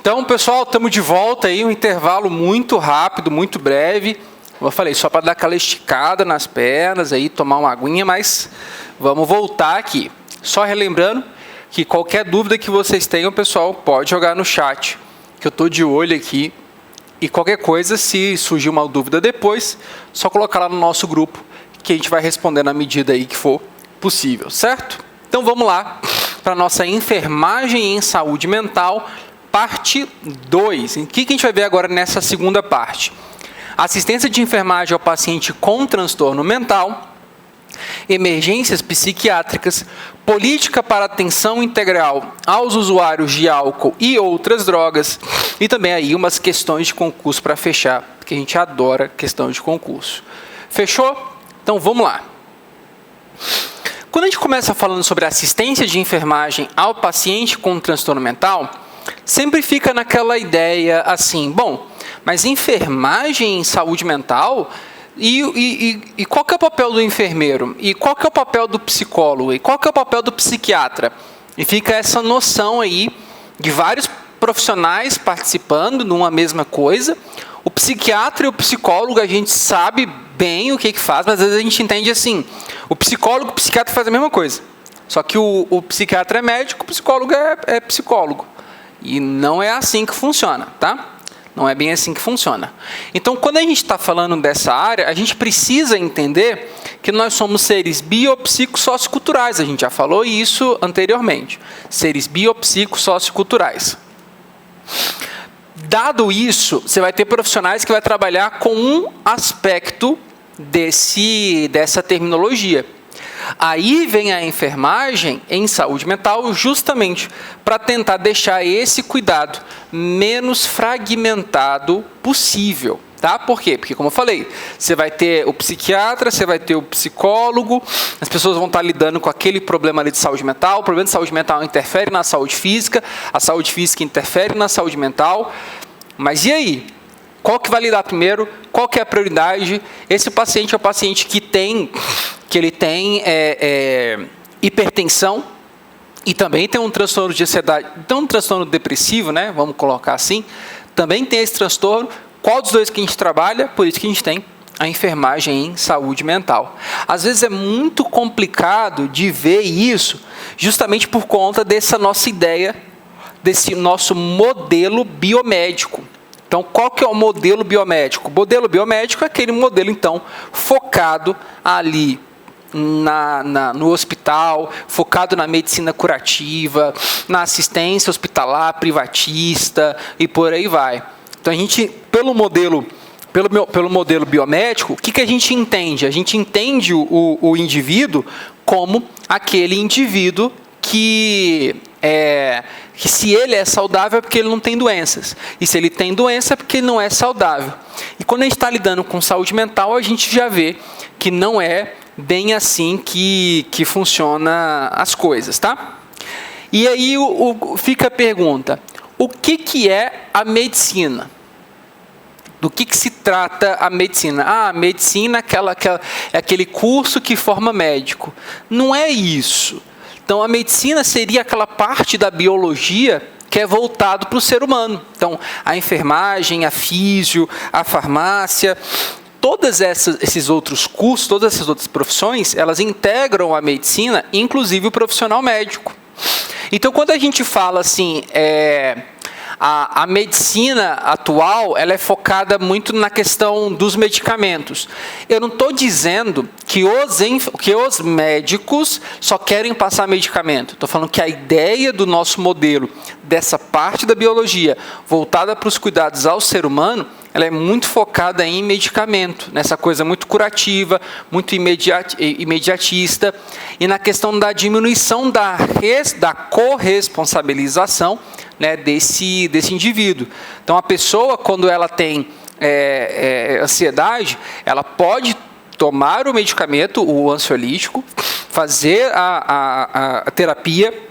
Então, pessoal, estamos de volta aí, um intervalo muito rápido, muito breve. Como eu falei, só para dar aquela esticada nas pernas, aí, tomar uma aguinha, mas vamos voltar aqui. Só relembrando que qualquer dúvida que vocês tenham, pessoal, pode jogar no chat, que eu estou de olho aqui. E qualquer coisa, se surgir uma dúvida depois, só colocar lá no nosso grupo, que a gente vai responder na medida aí que for possível, certo? Então vamos lá para a nossa enfermagem em saúde mental, parte 2. O que a gente vai ver agora nessa segunda parte? Assistência de enfermagem ao paciente com transtorno mental, emergências psiquiátricas, política para atenção integral aos usuários de álcool e outras drogas, e também aí umas questões de concurso para fechar, porque a gente adora questão de concurso. Fechou? Então vamos lá. Quando a gente começa falando sobre assistência de enfermagem ao paciente com transtorno mental, sempre fica naquela ideia assim, bom, mas enfermagem em saúde mental, e qual que é o papel do enfermeiro? E qual que é o papel do psicólogo? E qual que é o papel do psiquiatra? E fica essa noção aí de vários profissionais participando numa mesma coisa. O psiquiatra e o psicólogo, a gente sabe bem o que faz, mas às vezes a gente entende assim, o psicólogo e o psiquiatra fazem a mesma coisa. Só que o psiquiatra é médico, o psicólogo é psicólogo. E não é assim que funciona, tá? Não é bem assim que funciona. Então, quando a gente está falando dessa área, a gente precisa entender que nós somos seres biopsico-socioculturais. A gente já falou isso anteriormente. Seres biopsico-socioculturais. Dado isso, você vai ter profissionais que vai trabalhar com um aspecto dessa terminologia. Aí vem a enfermagem em saúde mental justamente para tentar deixar esse cuidado menos fragmentado possível. Tá? Por quê? Porque, como eu falei, você vai ter o psiquiatra, você vai ter o psicólogo, as pessoas vão estar lidando com aquele problema ali de saúde mental, o problema de saúde mental interfere na saúde física, a saúde física interfere na saúde mental, mas e aí? Qual que vai lidar primeiro? Qual que é a prioridade? Esse paciente é o paciente que ele tem hipertensão e também tem um transtorno de ansiedade, então um transtorno depressivo, né? Vamos colocar assim, também tem esse transtorno. Qual dos dois que a gente trabalha? Por isso que a gente tem a enfermagem em saúde mental. Às vezes é muito complicado de ver isso, justamente por conta dessa nossa ideia, desse nosso modelo biomédico. Então, qual que é o modelo biomédico? O modelo biomédico é aquele modelo, então, focado ali no hospital, focado na medicina curativa, na assistência hospitalar, privatista e por aí vai. Então, a gente, pelo modelo biomédico, o que a gente entende? A gente entende o indivíduo como aquele indivíduo que se ele é saudável é porque ele não tem doenças. E se ele tem doença é porque ele não é saudável. E quando a gente está lidando com saúde mental, a gente já vê que não é bem assim que funciona as coisas, tá? E aí fica a pergunta, o que é a medicina? Do que se trata a medicina? A medicina é aquele curso que forma médico. Não é isso. Então, a medicina seria aquela parte da biologia que é voltado para o ser humano. Então, a enfermagem, a físio, a farmácia, todos esses outros cursos, todas essas outras profissões, elas integram a medicina, inclusive o profissional médico. Então, quando a gente fala assim, a medicina atual, ela é focada muito na questão dos medicamentos. Eu não estou dizendo que os médicos só querem passar medicamento. Estou falando que a ideia do nosso modelo, dessa parte da biologia, voltada para os cuidados ao ser humano, ela é muito focada em medicamento, nessa coisa muito curativa, muito imediatista, e na questão da diminuição da corresponsabilização, né, desse indivíduo. Então, a pessoa, quando ela tem ansiedade, ela pode tomar o medicamento, o ansiolítico, fazer a terapia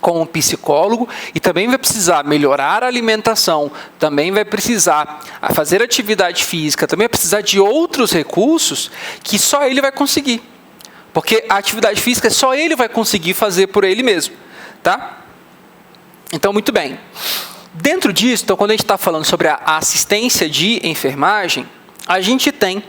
com um psicólogo e também vai precisar melhorar a alimentação, também vai precisar fazer atividade física, também vai precisar de outros recursos que só ele vai conseguir. Porque a atividade física só ele vai conseguir fazer por ele mesmo, tá? Então, muito bem. Dentro disso, então, quando a gente está falando sobre a assistência de enfermagem, a gente tem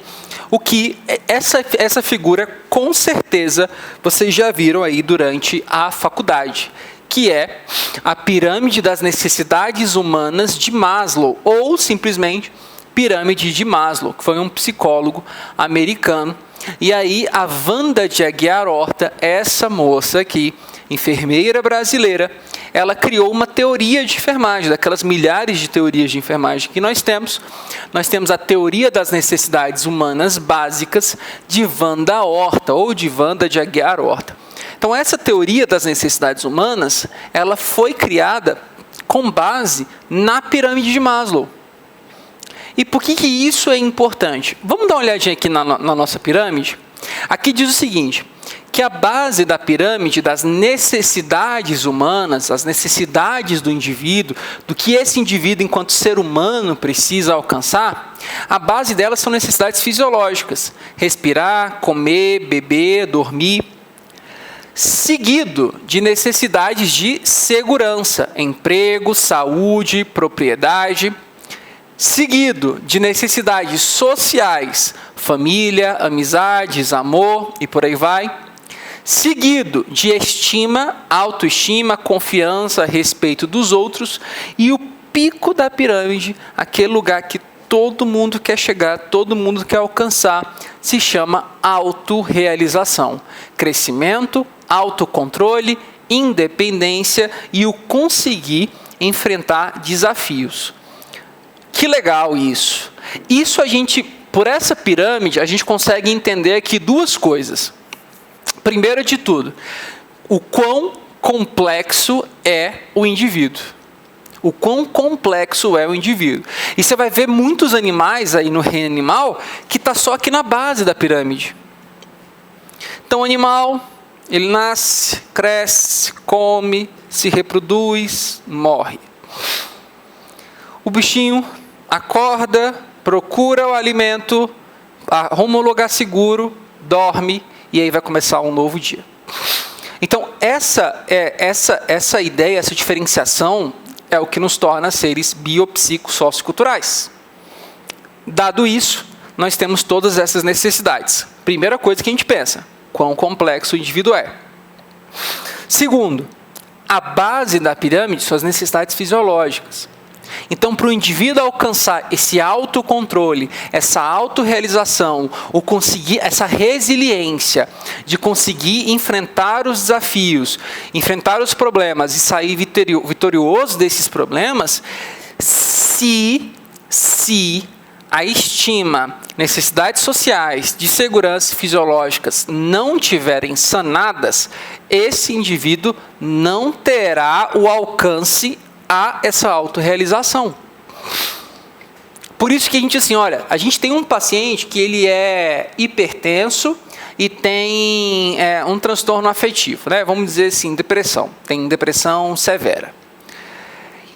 o que essa figura, com certeza, vocês já viram aí durante a faculdade, que é a pirâmide das necessidades humanas de Maslow, ou simplesmente pirâmide de Maslow, que foi um psicólogo americano. E aí a Wanda de Aguiar Horta, essa moça aqui, enfermeira brasileira, ela criou uma teoria de enfermagem, daquelas milhares de teorias de enfermagem que nós temos. Nós temos a teoria das necessidades humanas básicas de Wanda Horta, ou de Wanda de Aguiar Horta. Então, essa teoria das necessidades humanas, ela foi criada com base na pirâmide de Maslow. E por que isso é importante? Vamos dar uma olhadinha aqui na nossa pirâmide? Aqui diz o seguinte, que a base da pirâmide das necessidades humanas, as necessidades do indivíduo, do que esse indivíduo, enquanto ser humano, precisa alcançar, a base delas são necessidades fisiológicas. Respirar, comer, beber, dormir. Seguido de necessidades de segurança, emprego, saúde, propriedade. Seguido de necessidades sociais, família, amizades, amor e por aí vai. Seguido de estima, autoestima, confiança, respeito dos outros. E o pico da pirâmide, aquele lugar que todo mundo quer chegar, todo mundo quer alcançar, se chama autorrealização. Crescimento, autocontrole, independência e o conseguir enfrentar desafios. Que legal isso. Isso a gente, por essa pirâmide, a gente consegue entender aqui duas coisas. Primeiro de tudo, o quão complexo é o indivíduo. O quão complexo é o indivíduo. E você vai ver muitos animais aí no reino animal que está só aqui na base da pirâmide. Então o animal, ele nasce, cresce, come, se reproduz, morre. O bichinho acorda, procura o alimento, arruma um lugar seguro, dorme e aí vai começar um novo dia. Então essa ideia, essa diferenciação é o que nos torna seres biopsico-socioculturais. Dado isso, nós temos todas essas necessidades. Primeira coisa que a gente pensa, quão complexo o indivíduo é. Segundo, a base da pirâmide são as necessidades fisiológicas. Então, para o indivíduo alcançar esse autocontrole, essa autorrealização, ou conseguir essa resiliência de conseguir enfrentar os desafios, enfrentar os problemas e sair vitorioso desses problemas, se a estima, necessidades sociais, de segurança fisiológicas não tiverem sanadas, esse indivíduo não terá o alcance a essa autorrealização. Por isso que a gente, assim, olha, a gente tem um paciente que ele é hipertenso e tem um transtorno afetivo, né? Vamos dizer assim, depressão. Tem depressão severa.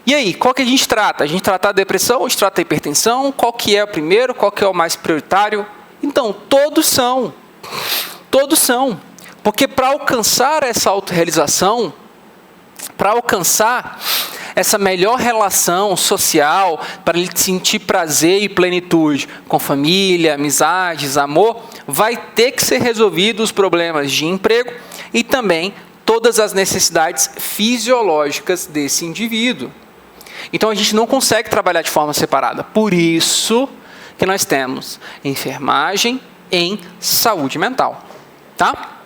E aí, qual que a gente trata? A gente trata a depressão, a gente trata a hipertensão, qual que é o primeiro, qual que é o mais prioritário? Então, todos são. Porque para alcançar essa autorrealização, para alcançar essa melhor relação social, para ele sentir prazer e plenitude com família, amizades, amor, vai ter que ser resolvido os problemas de emprego e também todas as necessidades fisiológicas desse indivíduo. Então a gente não consegue trabalhar de forma separada. Por isso que nós temos enfermagem em saúde mental. Tá?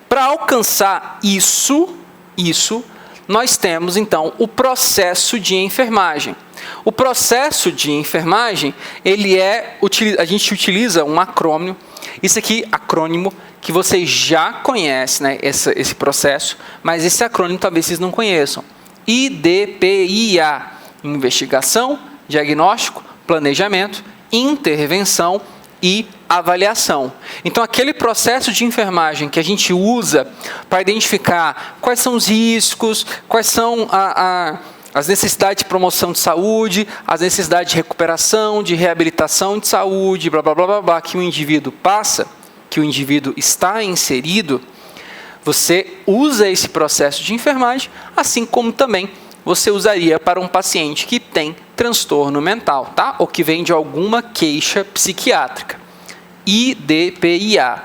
Para alcançar isso, nós temos, então, o processo de enfermagem. O processo de enfermagem, a gente utiliza um acrônimo. Isso aqui, acrônimo, que vocês já conhecem, né, esse processo, mas esse acrônimo talvez vocês não conheçam. IDPIA, investigação, diagnóstico, planejamento, intervenção e avaliação. Então, aquele processo de enfermagem que a gente usa para identificar quais são os riscos, quais são as necessidades de promoção de saúde, as necessidades de recuperação, de reabilitação de saúde, blá, blá, blá, blá, blá, que o indivíduo passa, que o indivíduo está inserido, você usa esse processo de enfermagem, assim como também você usaria para um paciente que tem transtorno mental, tá? Ou que vem de alguma queixa psiquiátrica. IDPIA.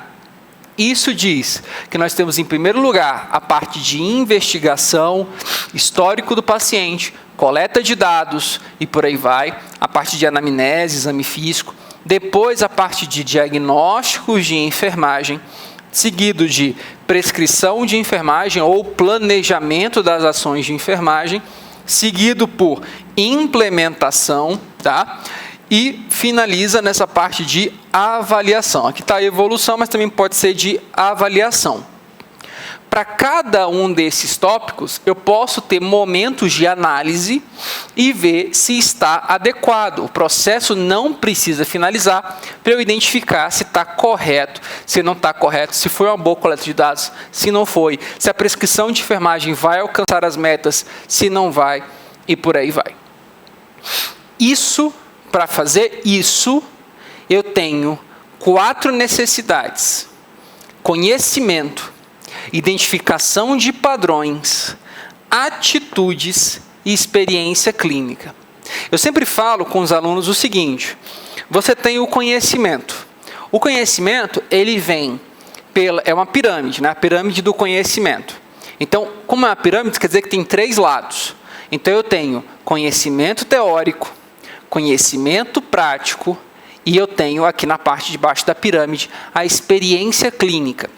Isso diz que nós temos, em primeiro lugar, a parte de investigação, histórico do paciente, coleta de dados e por aí vai, a parte de anamnese, exame físico, depois a parte de diagnósticos de enfermagem, seguido de prescrição de enfermagem ou planejamento das ações de enfermagem, seguido por implementação, tá? E finaliza nessa parte de avaliação. Aqui está a evolução, mas também pode ser de avaliação. Para cada um desses tópicos, eu posso ter momentos de análise e ver se está adequado. O processo não precisa finalizar para eu identificar se está correto, se não está correto, se foi uma boa coleta de dados, se não foi, se a prescrição de enfermagem vai alcançar as metas, se não vai, e por aí vai. Para fazer isso, eu tenho 4 necessidades: conhecimento, identificação de padrões, atitudes e experiência clínica. Eu sempre falo com os alunos o seguinte: você tem o conhecimento. O conhecimento, ele vem é uma pirâmide, né? A pirâmide do conhecimento. Então, como é uma pirâmide, quer dizer que tem 3 lados. Então, eu tenho conhecimento teórico, conhecimento prático e eu tenho aqui na parte de baixo da pirâmide a experiência clínica.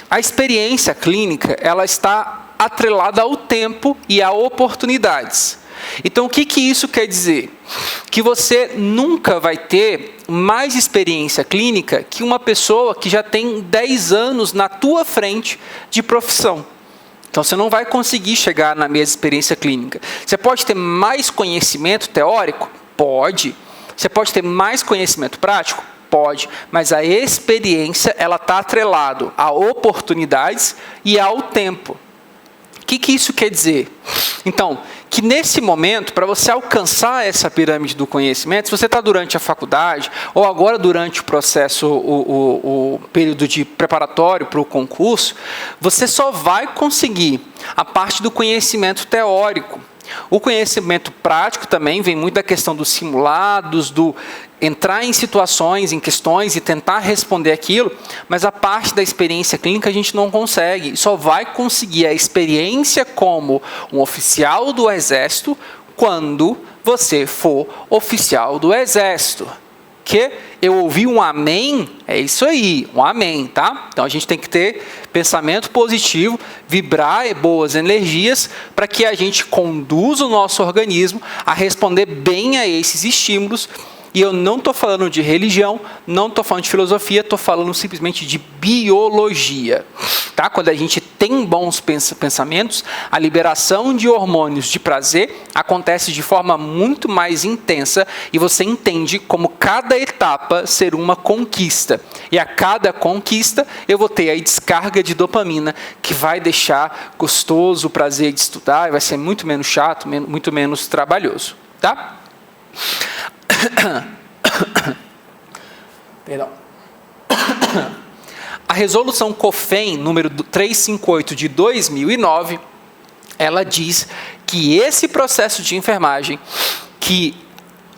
A experiência clínica, ela está atrelada ao tempo e a oportunidades. Então, o que isso quer dizer? Que você nunca vai ter mais experiência clínica que uma pessoa que já tem 10 anos na tua frente de profissão. Então, você não vai conseguir chegar na mesma experiência clínica. Você pode ter mais conhecimento teórico? Pode. Você pode ter mais conhecimento prático? Pode. Mas a experiência, ela está atrelada a oportunidades e ao tempo. O que isso quer dizer? Então, que nesse momento, para você alcançar essa pirâmide do conhecimento, se você está durante a faculdade, ou agora durante o processo, o período de preparatório para o concurso, você só vai conseguir a parte do conhecimento teórico. O conhecimento prático também vem muito da questão dos simulados, do entrar em situações, em questões e tentar responder aquilo, mas a parte da experiência clínica a gente não consegue. Só vai conseguir a experiência como um oficial do Exército quando você for oficial do Exército. Que eu ouvi um amém, é isso aí, um amém, tá? Então a gente tem que ter pensamento positivo, vibrar boas energias para que a gente conduza o nosso organismo a responder bem a esses estímulos. E eu não estou falando de religião, não estou falando de filosofia, estou falando simplesmente de biologia. Tá? Quando a gente tem bons pensamentos, a liberação de hormônios de prazer acontece de forma muito mais intensa e você entende como cada etapa ser uma conquista. E a cada conquista eu vou ter a descarga de dopamina que vai deixar gostoso o prazer de estudar e vai ser muito menos chato, muito menos trabalhoso. Tá? Perdão. A resolução COFEN número 358 de 2009, ela diz que esse processo de enfermagem, que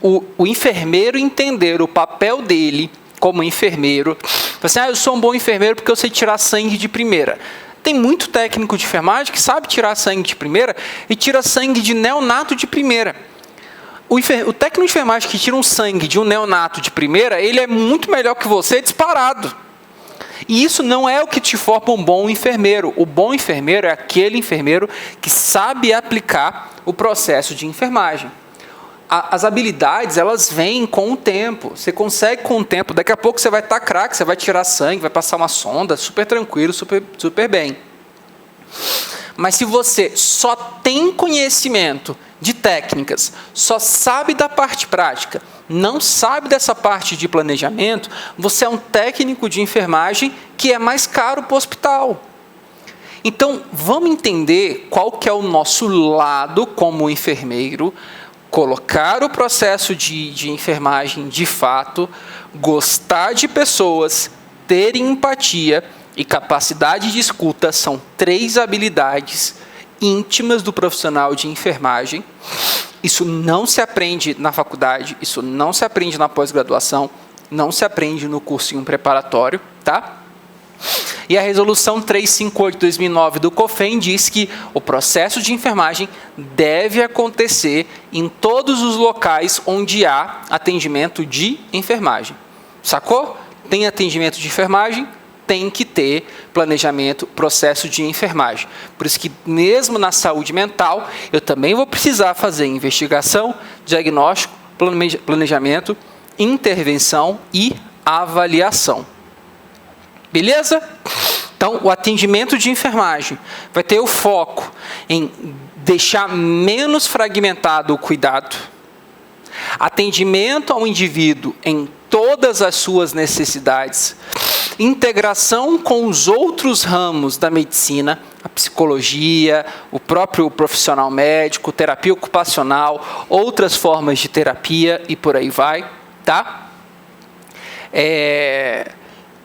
o enfermeiro entender o papel dele como enfermeiro, assim, eu sou um bom enfermeiro porque eu sei tirar sangue de primeira. Tem muito técnico de enfermagem que sabe tirar sangue de primeira e tira sangue de neonato de primeira. O técnico de enfermagem que tira um sangue de um neonato de primeira, ele é muito melhor que você disparado. E isso não é o que te forma um bom enfermeiro. O bom enfermeiro é aquele enfermeiro que sabe aplicar o processo de enfermagem. As habilidades, elas vêm com o tempo. Você consegue com o tempo. Daqui a pouco você vai estar craque, você vai tirar sangue, vai passar uma sonda, super tranquilo, super bem. Mas se você só tem conhecimento de técnicas, só sabe da parte prática, não sabe dessa parte de planejamento, você é um técnico de enfermagem que é mais caro para o hospital. Então, vamos entender qual que é o nosso lado como enfermeiro, colocar o processo de enfermagem de fato, gostar de pessoas, ter empatia e capacidade de escuta são 3 habilidades íntimas do profissional de enfermagem. Isso não se aprende na faculdade, isso não se aprende na pós-graduação, não se aprende no cursinho preparatório, tá? E a resolução 358/2009 do COFEN diz que o processo de enfermagem deve acontecer em todos os locais onde há atendimento de enfermagem. Sacou? Tem atendimento de enfermagem, tem que ter planejamento, processo de enfermagem. Por isso que mesmo na saúde mental, eu também vou precisar fazer investigação, diagnóstico, planejamento, intervenção e avaliação. Beleza? Então, o atendimento de enfermagem vai ter o foco em deixar menos fragmentado o cuidado, atendimento ao indivíduo em todas as suas necessidades, integração com os outros ramos da medicina, a psicologia, o próprio profissional médico, terapia ocupacional, outras formas de terapia e por aí vai, tá?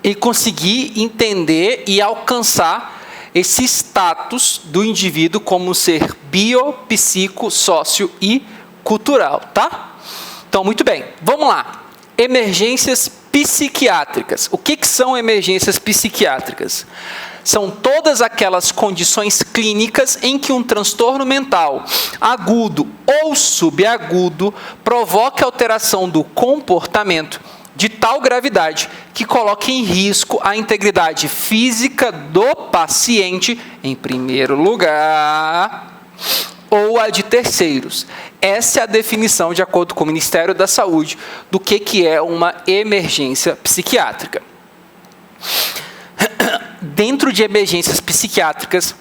E conseguir entender e alcançar esse status do indivíduo como um ser bio, psico, sócio e cultural, tá? Então, muito bem, vamos lá. Emergências psiquiátricas. O que são emergências psiquiátricas? São todas aquelas condições clínicas em que um transtorno mental agudo ou subagudo provoca alteração do comportamento de tal gravidade que coloque em risco a integridade física do paciente, em primeiro lugar, ou a de terceiros. Essa é a definição, de acordo com o Ministério da Saúde, do que é uma emergência psiquiátrica. Dentro de emergências psiquiátricas,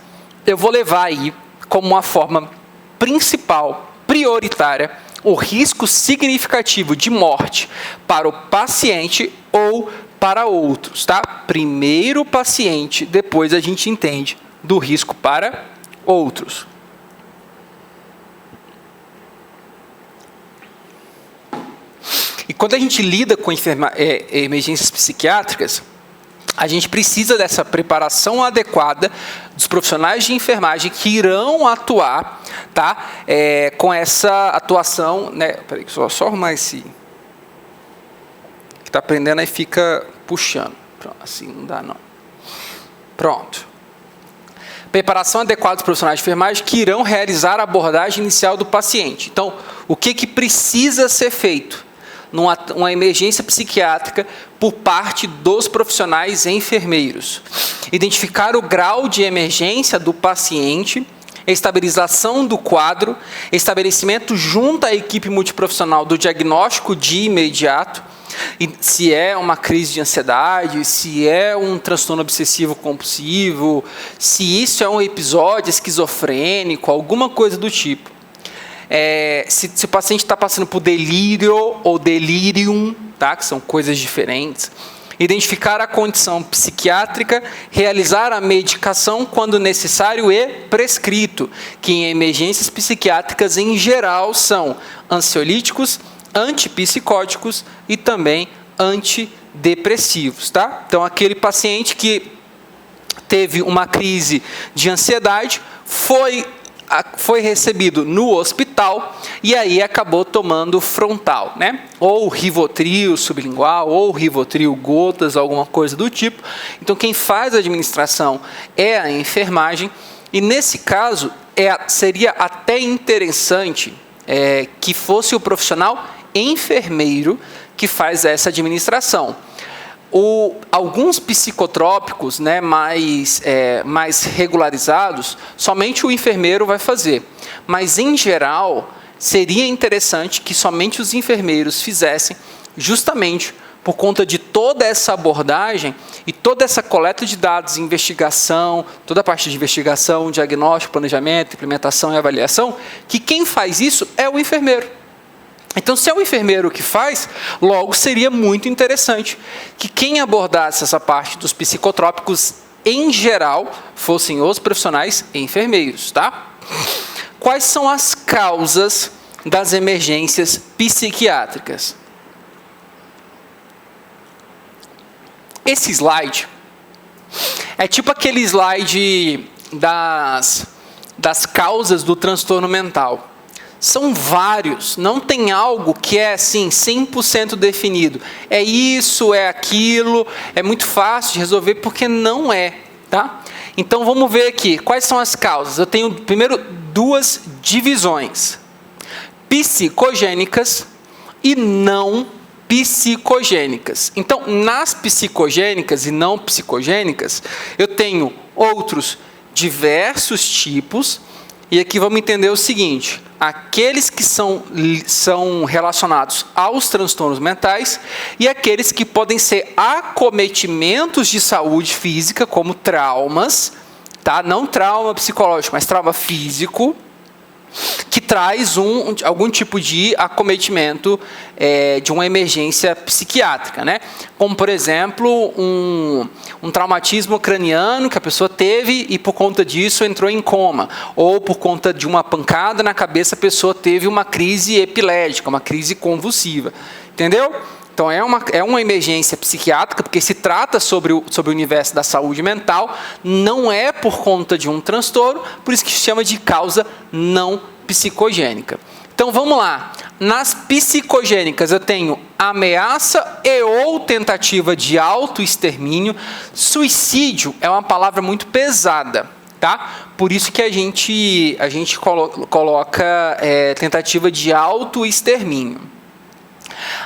eu vou levar aí como uma forma principal, prioritária, o risco significativo de morte para o paciente ou para outros, tá? Primeiro o paciente, depois a gente entende do risco para outros. E quando a gente lida com emergências psiquiátricas, a gente precisa dessa preparação adequada dos profissionais de enfermagem que irão atuar, tá? Com essa atuação, né? Peraí, só arrumar esse que está prendendo aí, fica puxando. Pronto, assim não dá não. Pronto. Preparação adequada dos profissionais de enfermagem que irão realizar a abordagem inicial do paciente. Então, o que precisa ser feito numa emergência psiquiátrica por parte dos profissionais enfermeiros? Identificar o grau de emergência do paciente, estabilização do quadro, estabelecimento junto à equipe multiprofissional do diagnóstico de imediato, e se é uma crise de ansiedade, se é um transtorno obsessivo compulsivo, se isso é um episódio esquizofrênico, alguma coisa do tipo. Se o paciente está passando por delírio ou delirium, tá? Que são coisas diferentes. Identificar a condição psiquiátrica, realizar a medicação quando necessário e prescrito, que em emergências psiquiátricas em geral são ansiolíticos, antipsicóticos e também antidepressivos, tá? Então, aquele paciente que teve uma crise de ansiedade foi recebido no hospital e aí acabou tomando frontal, né? Ou Rivotril sublingual, ou Rivotril gotas, alguma coisa do tipo. Então, quem faz a administração é a enfermagem e, nesse caso, seria até interessante que fosse o profissional enfermeiro que faz essa administração. Alguns psicotrópicos, né, mais regularizados, somente o enfermeiro vai fazer. Mas, em geral, seria interessante que somente os enfermeiros fizessem, justamente por conta de toda essa abordagem e toda essa coleta de dados, investigação, toda a parte de investigação, diagnóstico, planejamento, implementação e avaliação, que quem faz isso é o enfermeiro. Então, se é o enfermeiro que faz, logo seria muito interessante que quem abordasse essa parte dos psicotrópicos, em geral, fossem os profissionais enfermeiros, tá? Quais são as causas das emergências psiquiátricas? Esse slide é tipo aquele slide das causas do transtorno mental. São vários, não tem algo que é assim 100% definido. É isso, é aquilo, é muito fácil de resolver porque não é, tá? Então vamos ver aqui, quais são as causas? Eu tenho primeiro duas divisões: psicogênicas e não psicogênicas. Então, nas psicogênicas e não psicogênicas, eu tenho outros diversos tipos. E aqui vamos entender o seguinte: aqueles que são relacionados aos transtornos mentais e aqueles que podem ser acometimentos de saúde física, como traumas, tá? Não trauma psicológico, mas trauma físico, que traz algum tipo de acometimento de uma emergência psiquiátrica, né? Como, por exemplo, um traumatismo craniano que a pessoa teve e, por conta disso, entrou em coma. Ou, por conta de uma pancada na cabeça, a pessoa teve uma crise epilética, uma crise convulsiva. Entendeu? Então, é uma emergência psiquiátrica, porque se trata sobre o universo da saúde mental, não é por conta de um transtorno, por isso que se chama de causa não psicogênica. Então, vamos lá. Nas psicogênicas, eu tenho ameaça e ou tentativa de autoextermínio. Suicídio é uma palavra muito pesada, tá? Por isso que a gente coloca tentativa de autoextermínio.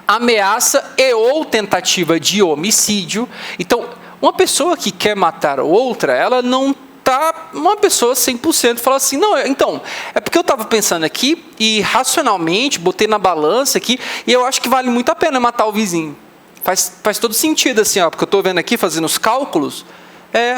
Ameaça e ou tentativa de homicídio. Então, uma pessoa que quer matar outra, ela não tá uma pessoa 100% fala assim, não, então, é porque eu estava pensando aqui e racionalmente botei na balança aqui e eu acho que vale muito a pena matar o vizinho. Faz todo sentido assim, ó, porque eu estou vendo aqui, fazendo os cálculos,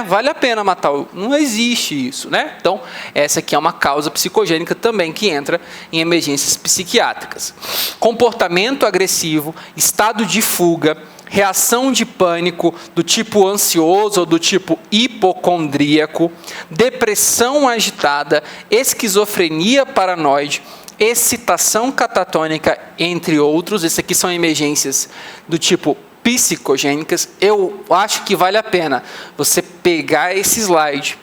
vale a pena matar o... Não existe isso, né? Então, essa aqui é uma causa psicogênica também que entra em emergências psiquiátricas. Comportamento agressivo, estado de fuga, reação de pânico do tipo ansioso ou do tipo hipocondríaco, depressão agitada, esquizofrenia paranoide, excitação catatônica, entre outros. Esses aqui são emergências do tipo psicogênicas. Eu acho que vale a pena você pegar esse slide,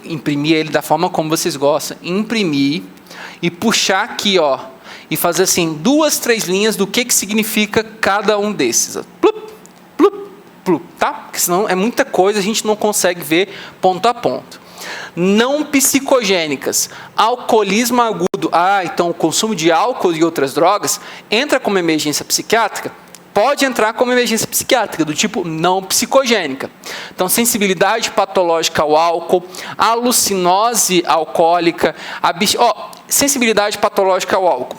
imprimir ele da forma como vocês gostam, imprimir e puxar aqui, ó, e fazer assim 2, 3 linhas do que significa cada um desses. Plup, plup, plup, tá? Porque senão é muita coisa, a gente não consegue ver ponto a ponto. Não psicogênicas, alcoolismo agudo. Então o consumo de álcool e outras drogas entra como emergência psiquiátrica? Pode entrar como emergência psiquiátrica, do tipo não psicogênica. Então, sensibilidade patológica ao álcool, alucinose alcoólica, sensibilidade patológica ao álcool.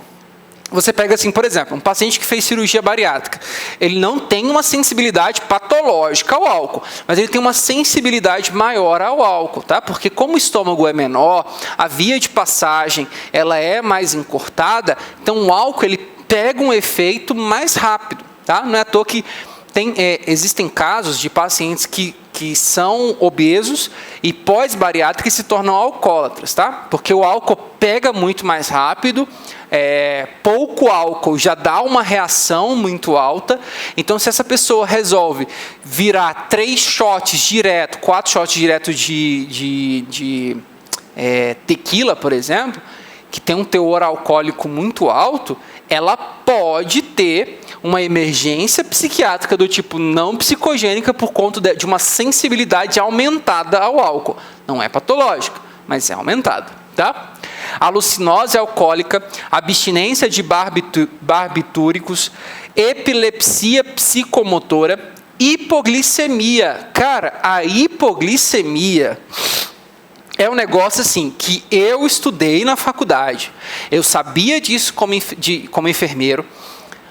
Você pega assim, por exemplo, um paciente que fez cirurgia bariátrica. Ele não tem uma sensibilidade patológica ao álcool, mas ele tem uma sensibilidade maior ao álcool, tá? Porque como o estômago é menor, a via de passagem ela é mais encurtada, então o álcool ele pega um efeito mais rápido, tá? Não é à toa que existem casos de pacientes que são obesos e pós-bariátricos se tornam alcoólatras, tá? Porque o álcool pega muito mais rápido, pouco álcool já dá uma reação muito alta. Então, se essa pessoa resolve virar 3 shots direto, 4 shots direto de tequila, por exemplo, que tem um teor alcoólico muito alto, ela pode ter uma emergência psiquiátrica do tipo não psicogênica por conta de uma sensibilidade aumentada ao álcool. Não é patológica, mas é aumentada, tá? Alucinose alcoólica, abstinência de barbitúricos, epilepsia psicomotora, hipoglicemia. Cara, a hipoglicemia é um negócio assim que eu estudei na faculdade. Eu sabia disso como enfermeiro,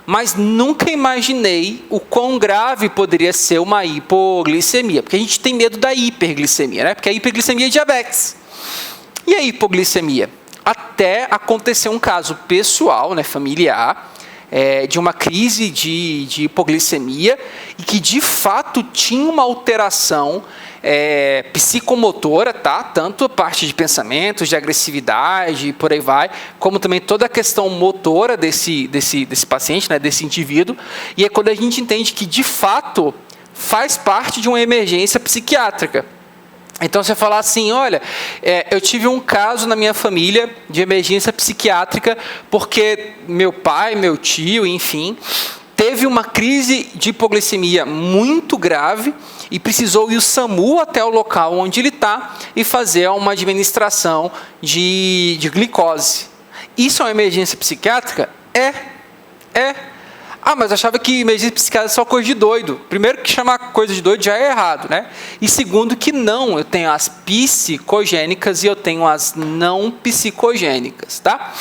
mas nunca imaginei o quão grave poderia ser uma hipoglicemia. Porque a gente tem medo da hiperglicemia, né? Porque a hiperglicemia é diabetes. E a hipoglicemia? Até aconteceu um caso pessoal, né, familiar, de uma crise de hipoglicemia e que de fato tinha uma alteração psicomotora, tá? Tanto a parte de pensamentos, de agressividade, por aí vai, como também toda a questão motora desse paciente, né, desse indivíduo. E é quando a gente entende que de fato faz parte de uma emergência psiquiátrica. Então você falar assim, olha, eu tive um caso na minha família de emergência psiquiátrica porque meu pai, meu tio, enfim, teve uma crise de hipoglicemia muito grave e precisou ir o SAMU até o local onde ele está e fazer uma administração de glicose. Isso é uma emergência psiquiátrica? É. Ah, mas eu achava que emergência psiquiátrica é só coisa de doido. Primeiro que chamar coisa de doido já é errado, né? E segundo que não, eu tenho as psicogênicas e eu tenho as não psicogênicas, tá?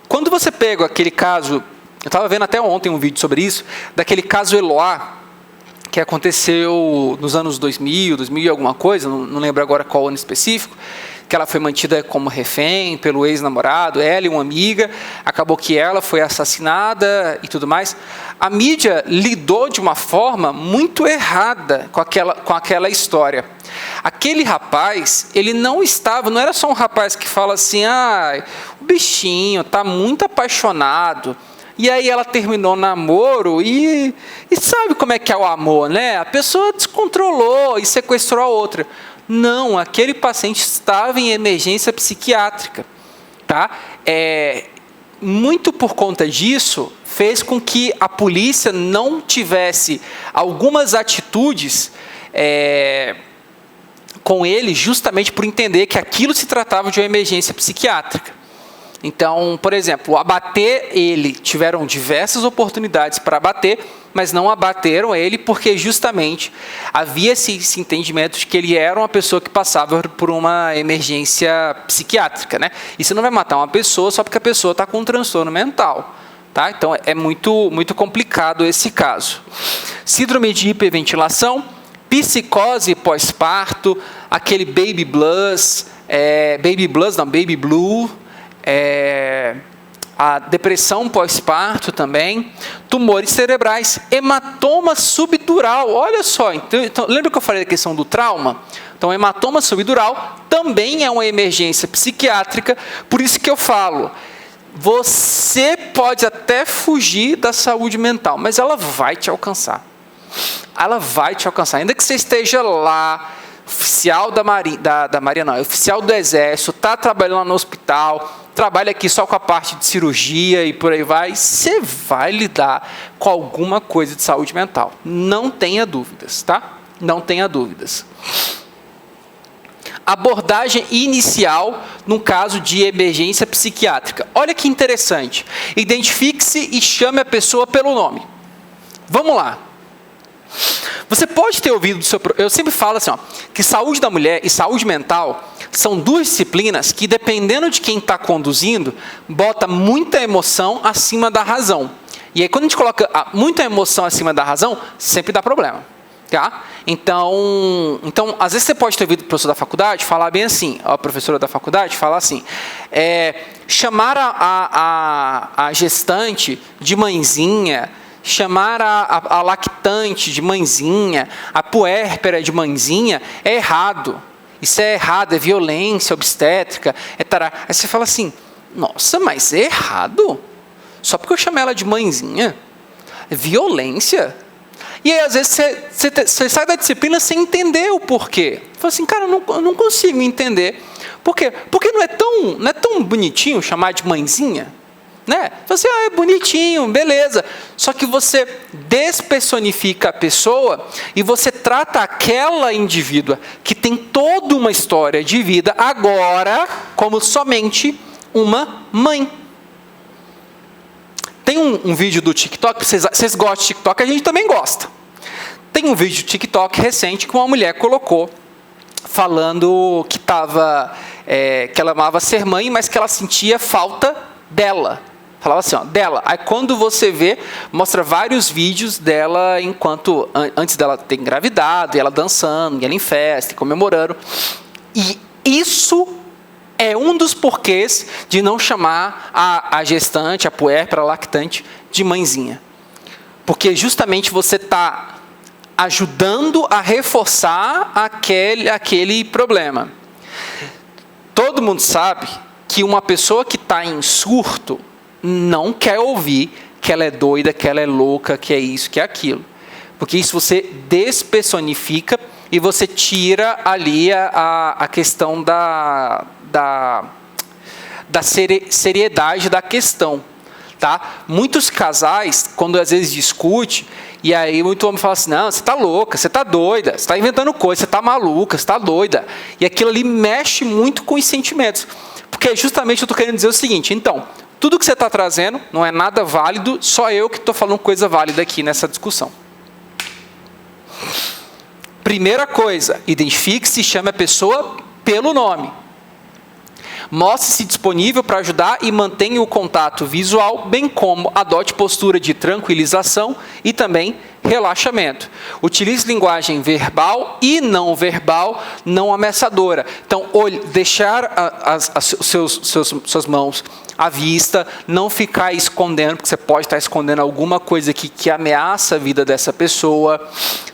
Quando você pega aquele caso, eu estava vendo até ontem um vídeo sobre isso, daquele caso Eloá, que aconteceu nos anos 2000 e alguma coisa, não lembro agora qual ano específico, que ela foi mantida como refém pelo ex-namorado, ela e uma amiga, acabou que ela foi assassinada e tudo mais. A mídia lidou de uma forma muito errada com aquela história. Aquele rapaz, ele não era só um rapaz que fala assim, o bichinho está muito apaixonado, e aí ela terminou o namoro e sabe como é que é o amor, né? A pessoa descontrolou e sequestrou a outra. Não, aquele paciente estava em emergência psiquiátrica, tá? Muito por conta disso, fez com que a polícia não tivesse algumas atitudes com ele, justamente por entender que aquilo se tratava de uma emergência psiquiátrica. Então, por exemplo, abater ele, tiveram diversas oportunidades para abater, mas não abateram ele porque justamente havia esse entendimento de que ele era uma pessoa que passava por uma emergência psiquiátrica, né? E você não vai matar uma pessoa só porque a pessoa está com um transtorno mental, tá? Então é muito, muito complicado esse caso. Síndrome de hiperventilação, psicose pós-parto, aquele baby blues, baby blue, a depressão pós-parto também, tumores cerebrais, hematoma subdural. Olha só, então, lembra que eu falei da questão do trauma? Então, hematoma subdural também é uma emergência psiquiátrica, por isso que eu falo, você pode até fugir da saúde mental, mas ela vai te alcançar. Ela vai te alcançar, ainda que você esteja lá, oficial da Marinha não, oficial do Exército, está trabalhando lá no hospital, trabalha aqui só com a parte de cirurgia e por aí vai, você vai lidar com alguma coisa de saúde mental. Não tenha dúvidas, tá? Não tenha dúvidas. Abordagem inicial no caso de emergência psiquiátrica. Olha que interessante. Identifique-se e chame a pessoa pelo nome. Vamos lá. Você pode ter ouvido, eu sempre falo assim, que saúde da mulher e saúde mental são duas disciplinas que, dependendo de quem está conduzindo, bota muita emoção acima da razão. E aí, quando a gente coloca muita emoção acima da razão, sempre dá problema. Tá? Então, às vezes você pode ter ouvido o professor da faculdade falar bem assim, a professora da faculdade falar assim, chamar a gestante de mãezinha, chamar a lactante de mãezinha, a puérpera de mãezinha, é errado. Isso é errado, é violência obstétrica, tará. Aí você fala assim, nossa, mas é errado? Só porque eu chamei ela de mãezinha? É violência? E aí, às vezes, você sai da disciplina sem entender o porquê. Você fala assim, cara, eu não consigo entender. Por quê? Porque não é tão bonitinho chamar de mãezinha? Né? Você, é bonitinho, beleza. Só que você despersonifica a pessoa e você trata aquela indivídua que tem toda uma história de vida agora como somente uma mãe. Tem um vídeo do TikTok, vocês gostam de TikTok, a gente também gosta. Tem um vídeo do TikTok recente que uma mulher colocou falando que ela amava ser mãe, mas que ela sentia falta dela. Falava assim, dela. Aí quando você vê, mostra vários vídeos dela antes dela ter engravidado, e ela dançando, e ela em festa, e comemorando. E isso é um dos porquês de não chamar a gestante, a puérpera, a lactante, de mãezinha. Porque justamente você está ajudando a reforçar aquele problema. Todo mundo sabe que uma pessoa que está em surto não quer ouvir que ela é doida, que ela é louca, que é isso, que é aquilo. Porque isso você despersonifica e você tira ali a questão da seriedade da questão. Tá? Muitos casais, quando às vezes discute, e aí muito homem fala assim, não, você está louca, você está doida, você está inventando coisa, você está maluca, você está doida. E aquilo ali mexe muito com os sentimentos. Porque justamente eu estou querendo dizer o seguinte, então, tudo que você está trazendo não é nada válido, só eu que estou falando coisa válida aqui nessa discussão. Primeira coisa, identifique-se e chame a pessoa pelo nome. Mostre-se disponível para ajudar e mantenha o contato visual, bem como adote postura de tranquilização e também relaxamento. Utilize linguagem verbal e não verbal, não ameaçadora. Então, deixar suas mãos à vista, não ficar escondendo, porque você pode estar escondendo alguma coisa que ameaça a vida dessa pessoa.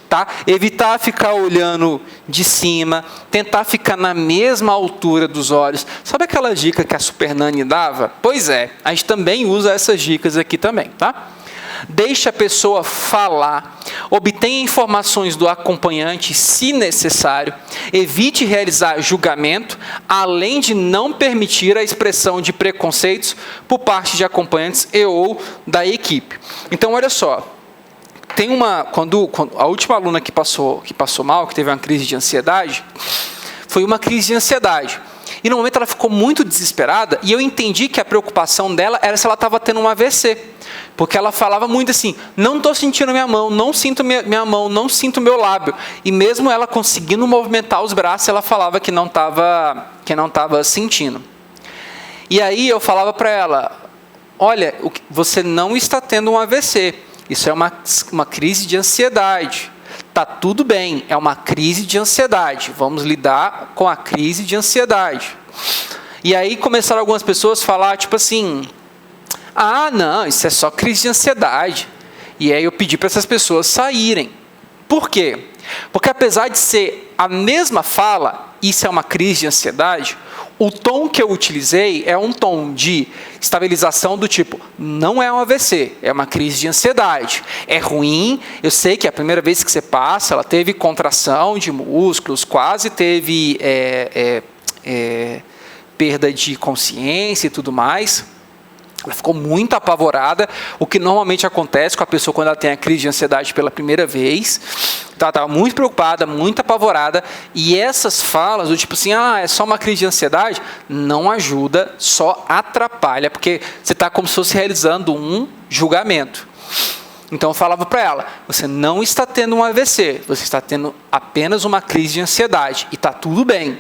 Tá? Evitar ficar olhando de cima, tentar ficar na mesma altura dos olhos. Sabe aquela dica que a Super Nani dava? Pois é, a gente também usa essas dicas aqui também, tá? Deixe a pessoa falar, obtenha informações do acompanhante se necessário, evite realizar julgamento, além de não permitir a expressão de preconceitos por parte de acompanhantes e ou da equipe. Então, olha só. Tem quando a última aluna que passou mal, que teve uma crise de ansiedade, foi uma crise de ansiedade. E no momento ela ficou muito desesperada e eu entendi que a preocupação dela era se ela estava tendo um AVC. Porque ela falava muito assim, não estou sentindo minha mão, não sinto minha mão, não sinto meu lábio. E mesmo ela conseguindo movimentar os braços, ela falava que não estava sentindo. E aí eu falava para ela, olha, você não está tendo um AVC. Isso é uma crise de ansiedade. Tá tudo bem, é uma crise de ansiedade. Vamos lidar com a crise de ansiedade. E aí começaram algumas pessoas a falar, tipo assim, ah, não, isso é só crise de ansiedade. E aí eu pedi para essas pessoas saírem. Por quê? Porque apesar de ser a mesma fala, isso é uma crise de ansiedade, o tom que eu utilizei é um tom de estabilização do tipo, não é um AVC, é uma crise de ansiedade. É ruim, eu sei que a primeira vez que você passa, ela teve contração de músculos, quase teve perda de consciência e tudo mais. Ela ficou muito apavorada, o que normalmente acontece com a pessoa quando ela tem a crise de ansiedade pela primeira vez. Então, ela estava muito preocupada, muito apavorada, e essas falas, do tipo assim, é só uma crise de ansiedade, não ajuda, só atrapalha, porque você está como se fosse realizando um julgamento. Então eu falava para ela, você não está tendo um AVC, você está tendo apenas uma crise de ansiedade, e está tudo bem.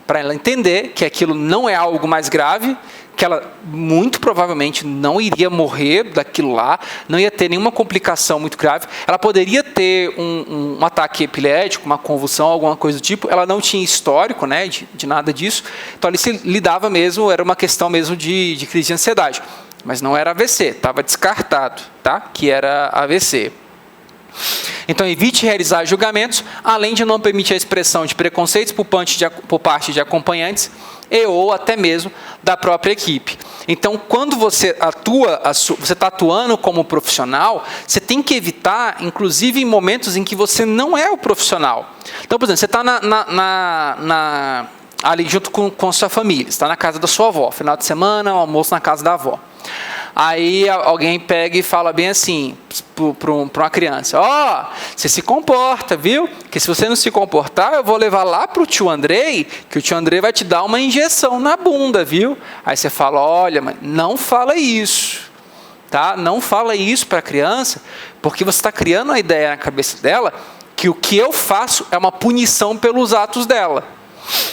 Para ela entender que aquilo não é algo mais grave, que ela muito provavelmente não iria morrer daquilo lá, não ia ter nenhuma complicação muito grave. Ela poderia ter um ataque epilético, uma convulsão, alguma coisa do tipo. Ela não tinha histórico, né, de nada disso. Então, ali se lidava mesmo, era uma questão mesmo de crise de ansiedade. Mas não era AVC, estava descartado, tá? Que era AVC. Então, evite realizar julgamentos, além de não permitir a expressão de preconceitos por parte de acompanhantes e ou até mesmo da própria equipe. Então, quando você está atuando como profissional, você tem que evitar, inclusive em momentos em que você não é o profissional. Então, por exemplo, você está ali junto com sua família, está na casa da sua avó, final de semana, almoço na casa da avó. Aí alguém pega e fala bem assim para uma criança, você se comporta, viu? Que se você não se comportar, eu vou levar lá para o tio Andrei, que o tio Andrei vai te dar uma injeção na bunda, viu? Aí você fala, olha, mas não fala isso, tá? Não fala isso para a criança, porque você está criando a ideia na cabeça dela que o que eu faço é uma punição pelos atos dela.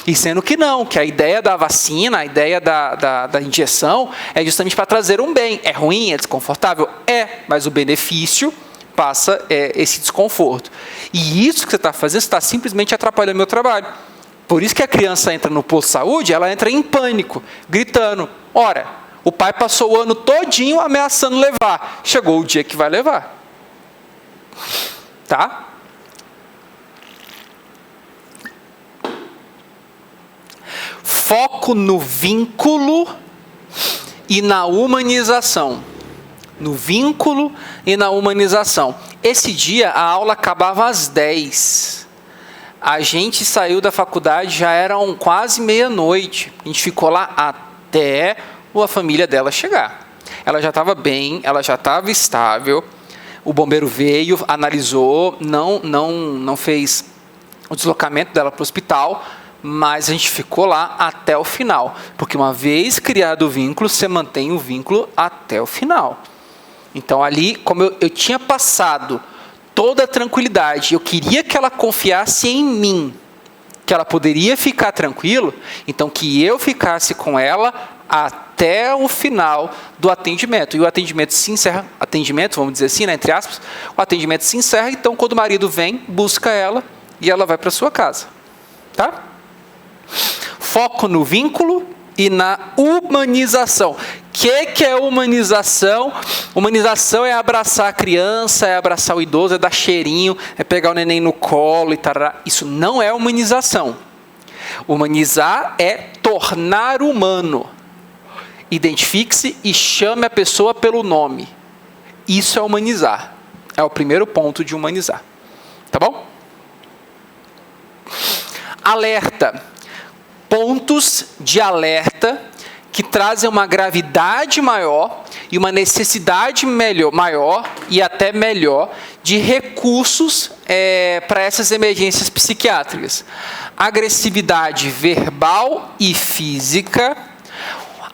E sendo que não, que a ideia da vacina, a ideia da injeção é justamente para trazer um bem. É ruim, é desconfortável? É, mas o benefício passa esse desconforto. E isso que você está fazendo, você está simplesmente atrapalhando o meu trabalho. Por isso que a criança entra no posto de saúde, ela entra em pânico, gritando, ora, o pai passou o ano todinho ameaçando levar, chegou o dia que vai levar. Tá? Foco no vínculo e na humanização. No vínculo e na humanização. Esse dia a aula acabava às 10. A gente saiu da faculdade, já eram quase meia-noite. A gente ficou lá até a família dela chegar. Ela já estava bem, ela já estava estável. O bombeiro veio, analisou, não fez o deslocamento dela para o hospital, mas a gente ficou lá até o final. Porque uma vez criado o vínculo, você mantém o vínculo até o final. Então ali, como eu tinha passado toda a tranquilidade, eu queria que ela confiasse em mim, que ela poderia ficar tranquilo, então que eu ficasse com ela até o final do atendimento. E o atendimento se encerra, vamos dizer assim, né, entre aspas, o atendimento se encerra, então quando o marido vem, busca ela e ela vai para sua casa. Tá? Foco no vínculo e na humanização. O que é humanização? Humanização é abraçar a criança, é abraçar o idoso, é dar cheirinho, é pegar o neném no colo e tal. Isso não é humanização. Humanizar é tornar humano. Identifique-se e chame a pessoa pelo nome. Isso é humanizar. É o primeiro ponto de humanizar. Tá bom? Alerta. Pontos de alerta que trazem uma gravidade maior e uma necessidade maior e até melhor de recursos para essas emergências psiquiátricas. Agressividade verbal e física,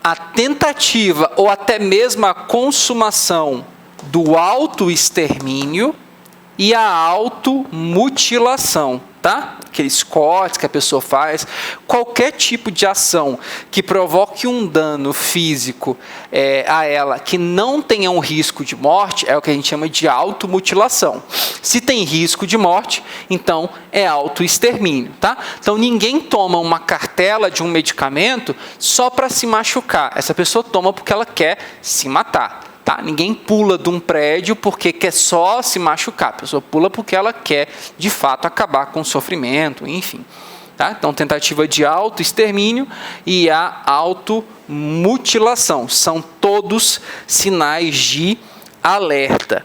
a tentativa ou até mesmo a consumação do autoextermínio e a automutilação, tá? Aqueles cortes que a pessoa faz, qualquer tipo de ação que provoque um dano físico a ela, que não tenha um risco de morte, é o que a gente chama de automutilação. Se tem risco de morte, então é autoextermínio, tá? Então ninguém toma uma cartela de um medicamento só para se machucar. Essa pessoa toma porque ela quer se matar. Tá? Ninguém pula de um prédio porque quer só se machucar. A pessoa pula porque ela quer, de fato, acabar com o sofrimento, enfim. Tá? Então, tentativa de autoextermínio e a automutilação. São todos sinais de alerta.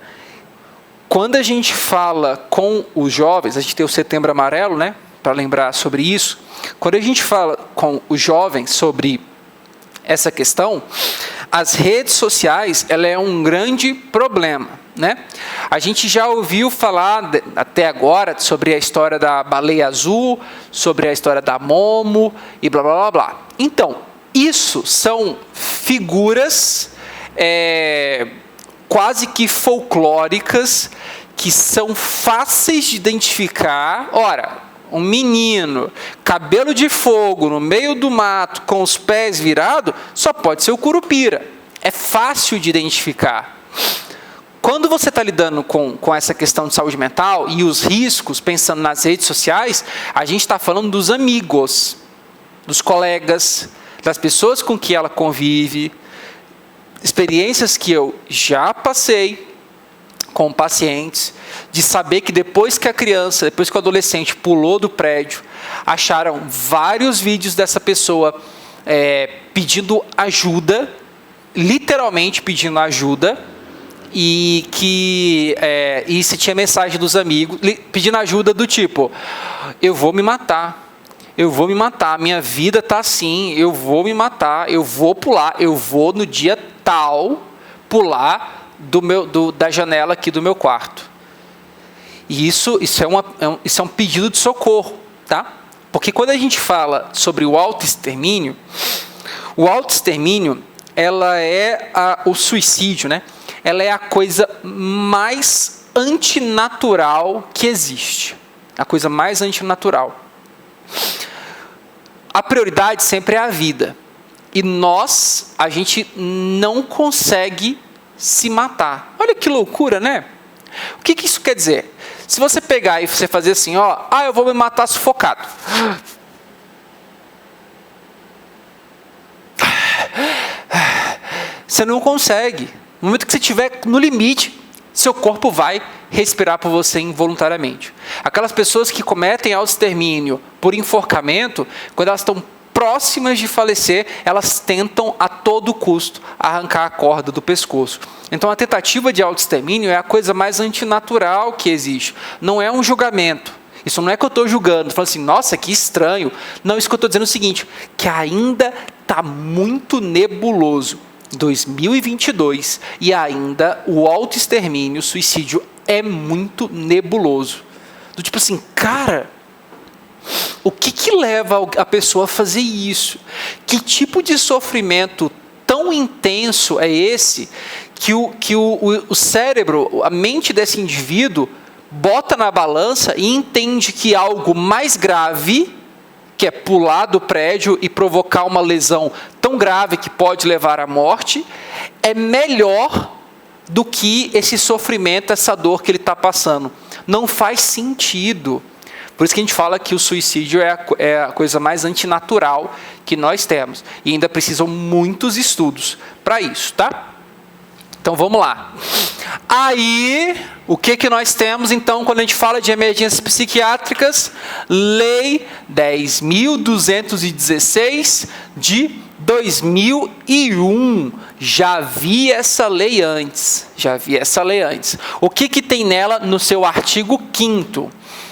Quando a gente fala com os jovens, a gente tem o Setembro Amarelo, né? Para lembrar sobre isso. Quando a gente fala com os jovens sobre essa questão, as redes sociais, ela é um grande problema, né? A gente já ouviu falar até agora sobre a história da baleia azul, sobre a história da Momo e blá blá blá blá. Então, isso são figuras quase que folclóricas que são fáceis de identificar. Ora, um menino, cabelo de fogo, no meio do mato, com os pés virados, só pode ser o Curupira. É fácil de identificar. Quando você está lidando com essa questão de saúde mental e os riscos, pensando nas redes sociais, a gente está falando dos amigos, dos colegas, das pessoas com que ela convive, experiências que eu já passei com pacientes, de saber que depois que a criança, depois que o adolescente pulou do prédio, acharam vários vídeos dessa pessoa pedindo ajuda, literalmente pedindo ajuda, e se tinha mensagem dos amigos, pedindo ajuda do tipo, eu vou me matar, minha vida está assim, eu vou me matar, eu vou pular, eu vou no dia tal pular da janela aqui do meu quarto. E isso é um pedido de socorro, tá? Porque quando a gente fala sobre o autoextermínio, ela é o suicídio, né? Ela é a coisa mais antinatural que existe. A coisa mais antinatural. A prioridade sempre é a vida. E a gente não consegue se matar. Olha que loucura, né? O que isso quer dizer? Se você pegar e você fazer assim, eu vou me matar sufocado. Você não consegue. No momento que você estiver no limite, seu corpo vai respirar por você involuntariamente. Aquelas pessoas que cometem autoextermínio por enforcamento, quando elas estão próximas de falecer, elas tentam a todo custo arrancar a corda do pescoço. Então a tentativa de autoextermínio é a coisa mais antinatural que existe. Não é um julgamento. Isso não é que eu estou julgando, falando assim, nossa, que estranho. Não, isso que eu estou dizendo é o seguinte, que ainda está muito nebuloso. 2022 e ainda o autoextermínio, o suicídio é muito nebuloso. Do tipo assim, cara, o que leva a pessoa a fazer isso? Que tipo de sofrimento tão intenso é esse que o cérebro, a mente desse indivíduo, bota na balança e entende que algo mais grave, que é pular do prédio e provocar uma lesão tão grave que pode levar à morte, é melhor do que esse sofrimento, essa dor que ele está passando. Não faz sentido. Por isso que a gente fala que o suicídio é a coisa mais antinatural que nós temos. E ainda precisam muitos estudos para isso, tá? Então vamos lá. Aí, o que nós temos então quando a gente fala de emergências psiquiátricas? Lei 10.216 de 2001. Já vi essa lei antes. O que tem nela no seu artigo 5º?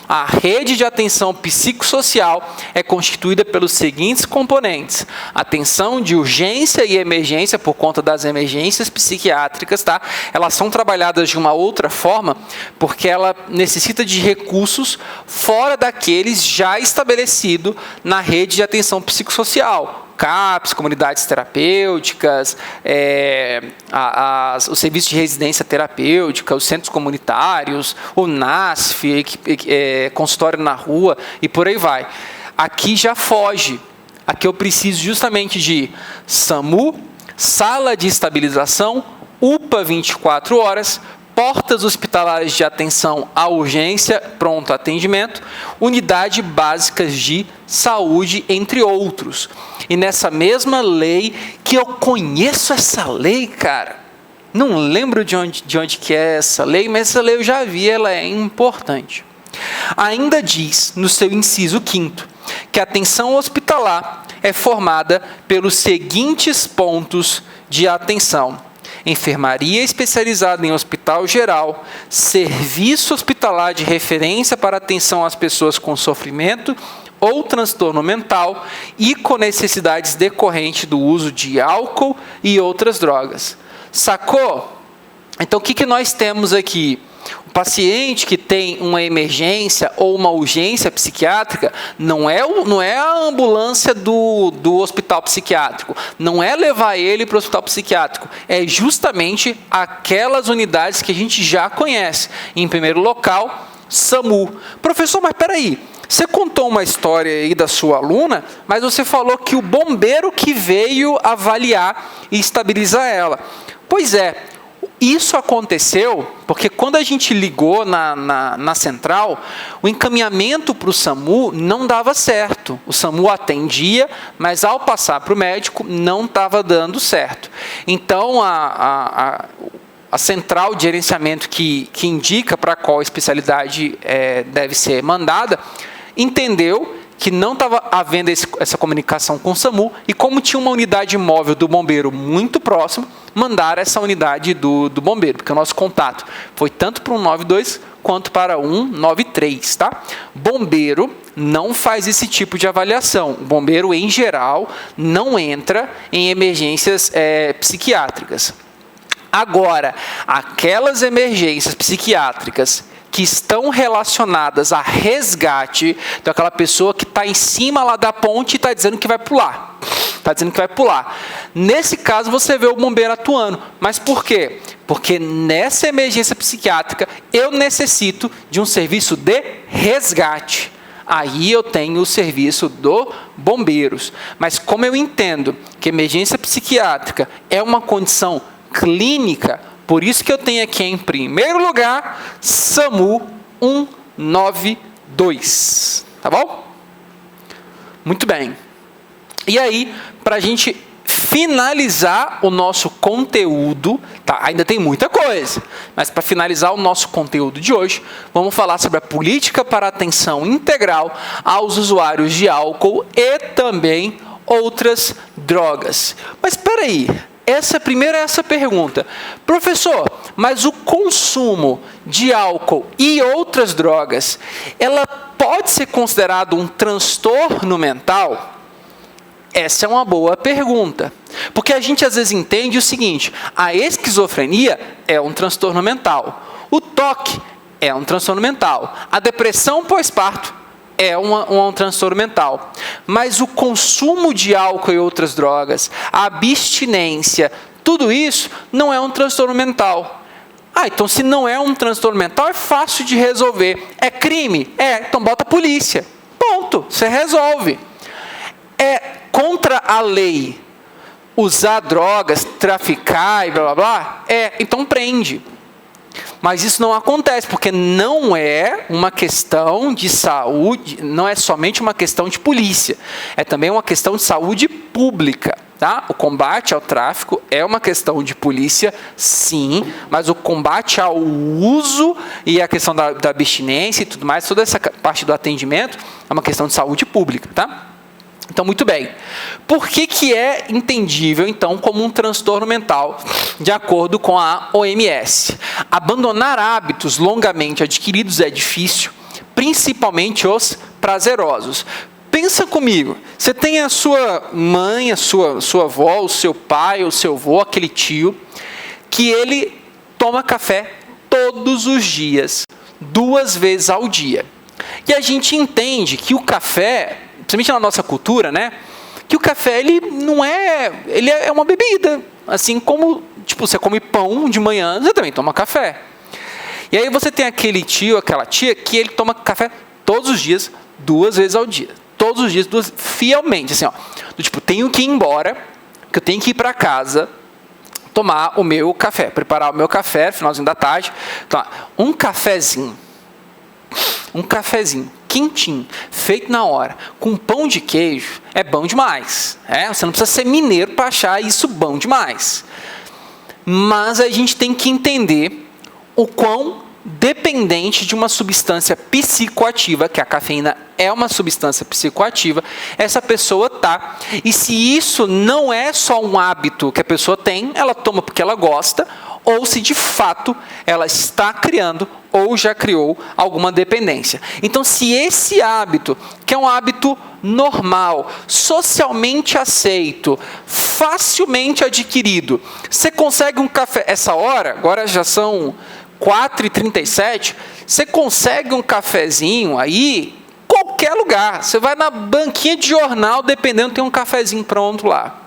A rede de atenção psicossocial é constituída pelos seguintes componentes: atenção de urgência e emergência, por conta das emergências psiquiátricas, tá? Elas são trabalhadas de uma outra forma, porque ela necessita de recursos fora daqueles já estabelecidos na rede de atenção psicossocial. CAPS, comunidades terapêuticas, os serviços de residência terapêutica, os centros comunitários, o NASF, consultório na rua e por aí vai. Aqui já foge. Aqui eu preciso justamente de SAMU, sala de estabilização, UPA 24 horas, portas hospitalares de atenção à urgência, pronto atendimento, unidade básicas de saúde, entre outros. E nessa mesma lei, que eu conheço essa lei, cara, não lembro de onde que é essa lei, mas essa lei eu já vi, ela é importante. Ainda diz, no seu inciso 5º, que a atenção hospitalar é formada pelos seguintes pontos de atenção: enfermaria especializada em hospital geral, serviço hospitalar de referência para atenção às pessoas com sofrimento ou transtorno mental e com necessidades decorrentes do uso de álcool e outras drogas. Sacou? Então, o que nós temos aqui? O paciente que tem uma emergência ou uma urgência psiquiátrica não é a ambulância do hospital psiquiátrico, não é levar ele para o hospital psiquiátrico, é justamente aquelas unidades que a gente já conhece. Em primeiro local, SAMU. Professor, mas peraí, você contou uma história aí da sua aluna, mas você falou que o bombeiro que veio avaliar e estabilizar ela. Pois é. Isso aconteceu porque quando a gente ligou na central, o encaminhamento para o SAMU não dava certo. O SAMU atendia, mas ao passar para o médico não estava dando certo. Então, a central de gerenciamento que indica para qual especialidade deve ser mandada, entendeu que não estava havendo essa comunicação com o SAMU, e como tinha uma unidade móvel do bombeiro muito próximo, mandaram essa unidade do bombeiro, porque o nosso contato foi tanto para o 192 quanto para o 193, tá? Bombeiro não faz esse tipo de avaliação. O bombeiro, em geral, não entra em emergências psiquiátricas. Agora, aquelas emergências psiquiátricas que estão relacionadas a resgate, então aquela pessoa que está em cima lá da ponte e está dizendo que vai pular. Nesse caso, você vê o bombeiro atuando. Mas por quê? Porque nessa emergência psiquiátrica, eu necessito de um serviço de resgate. Aí eu tenho o serviço do bombeiros. Mas como eu entendo que emergência psiquiátrica é uma condição clínica, por isso que eu tenho aqui em primeiro lugar SAMU 192, tá bom? Muito bem. E aí, para a gente finalizar o nosso conteúdo, tá? Ainda tem muita coisa, mas para finalizar o nosso conteúdo de hoje, vamos falar sobre a política para atenção integral aos usuários de álcool e também outras drogas. Mas espera aí. Essa pergunta. Professor, mas o consumo de álcool e outras drogas, ela pode ser considerado um transtorno mental? Essa é uma boa pergunta. Porque a gente às vezes entende o seguinte: a esquizofrenia é um transtorno mental. O toque é um transtorno mental. A depressão pós-parto é um transtorno mental. Mas o consumo de álcool e outras drogas, a abstinência, tudo isso não é um transtorno mental. Então se não é um transtorno mental, é fácil de resolver. É crime? Então bota a polícia. Ponto. Você resolve. É contra a lei usar drogas, traficar e blá blá blá? Então prende. Mas isso não acontece, porque não é uma questão de saúde, não é somente uma questão de polícia, é também uma questão de saúde pública. Tá? O combate ao tráfico é uma questão de polícia, sim, mas o combate ao uso e a questão da abstinência e tudo mais, toda essa parte do atendimento é uma questão de saúde pública. Tá? Então, muito bem. Por que é entendível, então, como um transtorno mental, de acordo com a OMS? Abandonar hábitos longamente adquiridos é difícil, principalmente os prazerosos. Pensa comigo, você tem a sua mãe, a sua avó, o seu pai, o seu avô, aquele tio, que ele toma café todos os dias, 2 vezes ao dia. E a gente entende que o café, principalmente na nossa cultura, né, que o café ele é uma bebida, assim como você come pão de manhã, você também toma café. E aí você tem aquele tio, aquela tia que ele toma café todos os dias, 2 vezes ao dia. Todos os dias, fielmente, assim, tenho que ir embora, que eu tenho que ir para casa, tomar o meu café, preparar o meu café, finalzinho da tarde, um cafezinho quentinho, feito na hora, com pão de queijo, é bom demais. Você não precisa ser mineiro para achar isso bom demais. Mas a gente tem que entender o quão dependente de uma substância psicoativa, que a cafeína é uma substância psicoativa, essa pessoa está. E se isso não é só um hábito que a pessoa tem, ela toma porque ela gosta, ou se de fato ela está criando ou já criou alguma dependência. Então, se esse hábito, que é um hábito normal, socialmente aceito, facilmente adquirido, você consegue um café, essa hora, agora já são 4h37, você consegue um cafezinho aí, qualquer lugar. Você vai na banquinha de jornal, dependendo, tem um cafezinho pronto lá.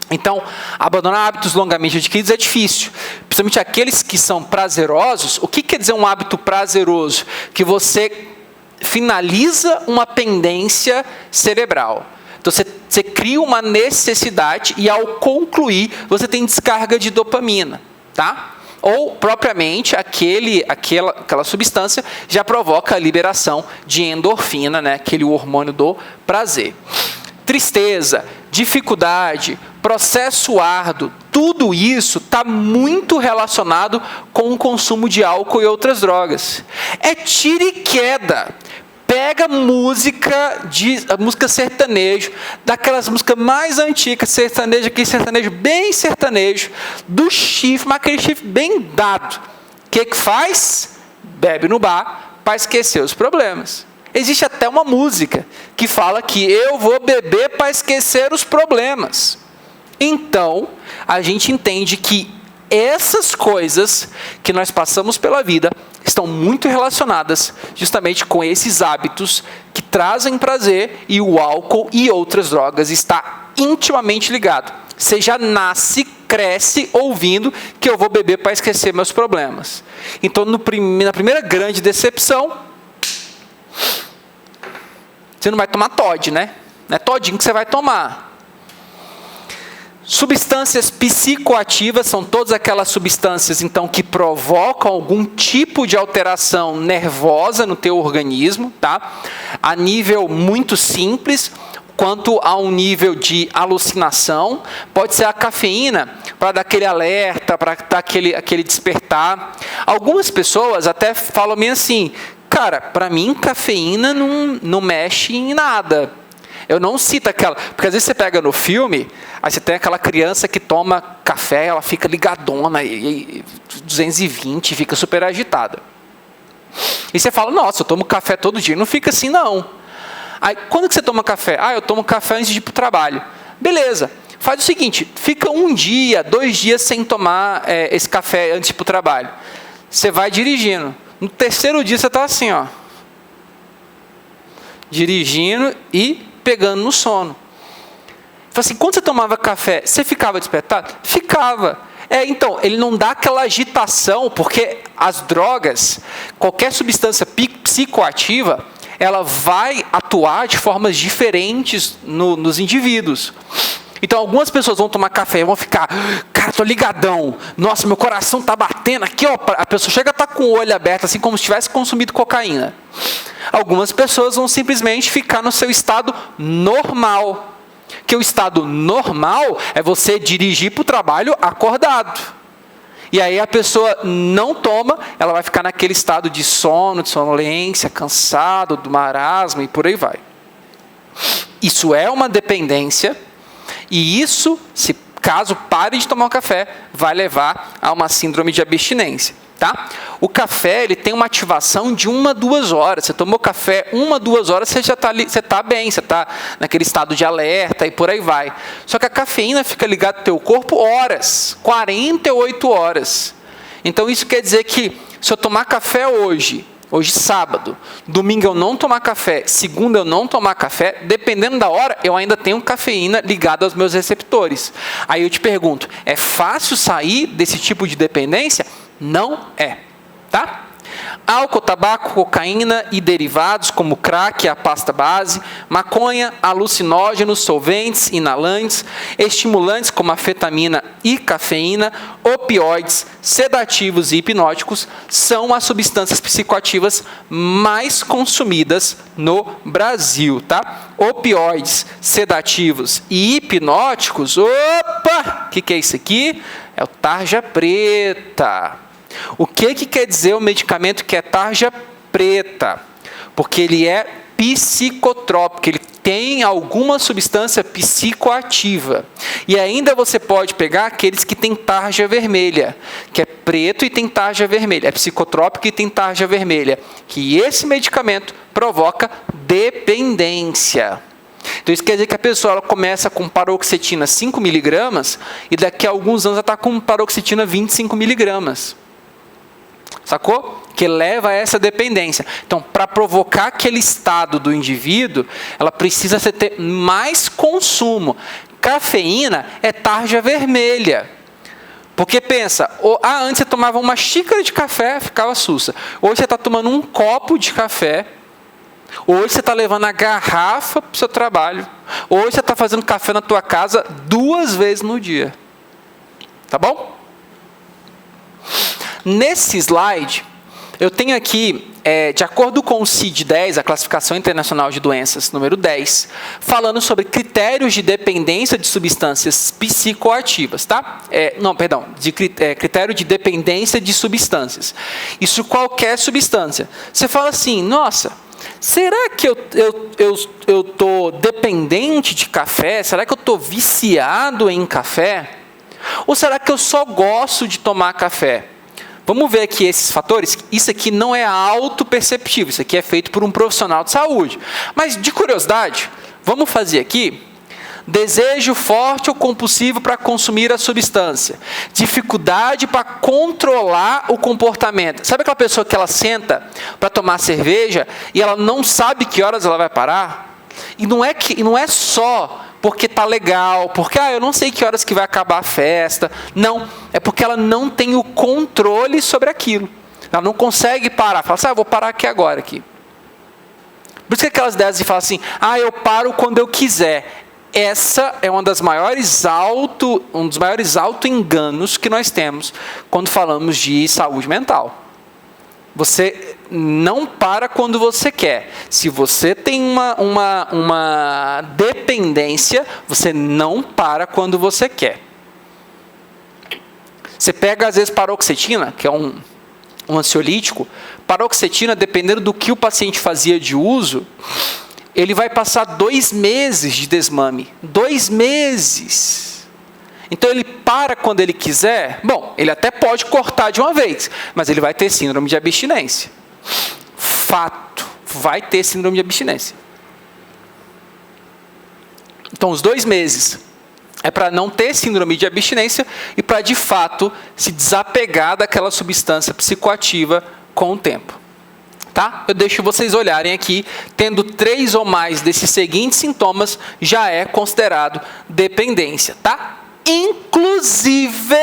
Então, abandonar hábitos longamente adquiridos é difícil. Principalmente aqueles que são prazerosos. O que quer dizer um hábito prazeroso? Que você finaliza uma pendência cerebral. Então, você cria uma necessidade e, ao concluir, você tem descarga de dopamina. Tá? Ou, propriamente, aquela substância já provoca a liberação de endorfina, né? Aquele hormônio do prazer. Tristeza, dificuldade, processo árduo, tudo isso está muito relacionado com o consumo de álcool e outras drogas. É tira e queda. Pega música sertanejo, daquelas músicas mais antigas, sertanejo, aquele sertanejo bem sertanejo, do chifre, mas aquele chifre bem dado. O que faz? Bebe no bar para esquecer os problemas. Existe até uma música que fala que eu vou beber para esquecer os problemas. Então, a gente entende que essas coisas que nós passamos pela vida estão muito relacionadas justamente com esses hábitos que trazem prazer, e o álcool e outras drogas está intimamente ligado. Você já nasce, cresce ouvindo que eu vou beber para esquecer meus problemas. Então, na primeira grande decepção, você não vai tomar Todd, né? Não é todinho que você vai tomar. Substâncias psicoativas são todas aquelas substâncias, então, que provocam algum tipo de alteração nervosa no teu organismo, tá? A nível muito simples, quanto a um nível de alucinação. Pode ser a cafeína, para dar aquele alerta, para dar aquele despertar. Algumas pessoas até falam meio assim, cara, para mim cafeína não mexe em nada. Eu não cito aquela... Porque às vezes você pega no filme, aí você tem aquela criança que toma café, ela fica ligadona, e 220, fica super agitada. E você fala, nossa, eu tomo café todo dia. Não fica assim, não. Aí, quando que você toma café? Eu tomo café antes de ir para o trabalho. Beleza. Faz o seguinte, fica 1 dia, 2 dias sem tomar esse café antes de ir para o trabalho. Você vai dirigindo. No 3º dia você está assim, ó. Dirigindo e pegando no sono. Fala assim, quando você tomava café, você ficava despertado? Ficava. Então, ele não dá aquela agitação, porque as drogas, qualquer substância psicoativa, ela vai atuar de formas diferentes nos indivíduos. Então, algumas pessoas vão tomar café e vão ficar, cara, tô ligadão, nossa, meu coração tá batendo aqui, ó. A pessoa chega a estar com o olho aberto, assim como se tivesse consumido cocaína. Algumas pessoas vão simplesmente ficar no seu estado normal. Que o estado normal é você dirigir para o trabalho acordado. E aí a pessoa não toma, ela vai ficar naquele estado de sono, de sonolência, cansado, do marasmo e por aí vai. Isso é uma dependência, e isso, se caso pare de tomar o café, vai levar a uma síndrome de abstinência. Tá? O café, ele tem uma ativação de 1 a 2 horas. Você tomou café 1 a 2 horas, você já está bem, você está naquele estado de alerta e por aí vai. Só que a cafeína fica ligada ao teu corpo horas, 48 horas. Então isso quer dizer que se eu tomar café hoje sábado, domingo eu não tomar café, segunda eu não tomar café, dependendo da hora, eu ainda tenho cafeína ligada aos meus receptores. Aí eu te pergunto, é fácil sair desse tipo de dependência? Não é, tá? Álcool, tabaco, cocaína e derivados como crack, a pasta base, maconha, alucinógenos, solventes, inalantes, estimulantes como afetamina e cafeína, opioides, sedativos e hipnóticos são as substâncias psicoativas mais consumidas no Brasil, tá? Opioides, sedativos e hipnóticos, opa! O que é isso aqui? É o tarja preta. O que quer dizer o medicamento que é tarja preta? Porque ele é psicotrópico, ele tem alguma substância psicoativa. E ainda você pode pegar aqueles que têm tarja vermelha, que é preto e tem tarja vermelha, é psicotrópico e tem tarja vermelha, que esse medicamento provoca dependência. Então isso quer dizer que a pessoa ela começa com paroxetina 5 miligramas e daqui a alguns anos ela está com paroxetina 25 miligramas. Sacou? Que leva a essa dependência. Então, para provocar aquele estado do indivíduo, ela precisa ter mais consumo. Cafeína é tarja vermelha. Porque pensa, antes você tomava uma xícara de café, ficava sussa. Hoje você está tomando um copo de café. Hoje você está levando a garrafa para o seu trabalho. Hoje você está fazendo café na tua casa 2 vezes no dia. Tá bom? Nesse slide, eu tenho aqui, de acordo com o CID-10, a Classificação Internacional de Doenças, número 10, falando sobre critérios de dependência de substâncias psicoativas, tá? Critério de dependência de substâncias. Isso qualquer substância. Você fala assim, nossa, será que eu estou dependente de café? Será que eu estou viciado em café? Ou será que eu só gosto de tomar café? Vamos ver aqui esses fatores. Isso aqui não é autoperceptível, isso aqui é feito por um profissional de saúde. Mas, de curiosidade, vamos fazer aqui. Desejo forte ou compulsivo para consumir a substância. Dificuldade para controlar o comportamento. Sabe aquela pessoa que ela senta para tomar cerveja e ela não sabe que horas ela vai parar? E não é só porque tá legal, porque eu não sei que horas que vai acabar a festa. Não, é porque ela não tem o controle sobre aquilo. Ela não consegue parar. Fala assim, vou parar aqui agora. Por isso que aquelas ideias de falar assim, eu paro quando eu quiser. Essa é um dos maiores auto-enganos que nós temos quando falamos de saúde mental. Você não para quando você quer. Se você tem uma dependência, você não para quando você quer. Você pega, às vezes, paroxetina, que é um ansiolítico. Paroxetina, dependendo do que o paciente fazia de uso, ele vai passar 2 meses de desmame. 2 meses. Então, ele para quando ele quiser. Bom, ele até pode cortar de uma vez, mas ele vai ter síndrome de abstinência. fato vai ter síndrome de abstinência. Então, os 2 meses é para não ter síndrome de abstinência e para, de fato, se desapegar daquela substância psicoativa com o tempo. Tá? Eu deixo vocês olharem aqui, tendo 3 ou mais desses seguintes sintomas, já é considerado dependência, tá? Inclusive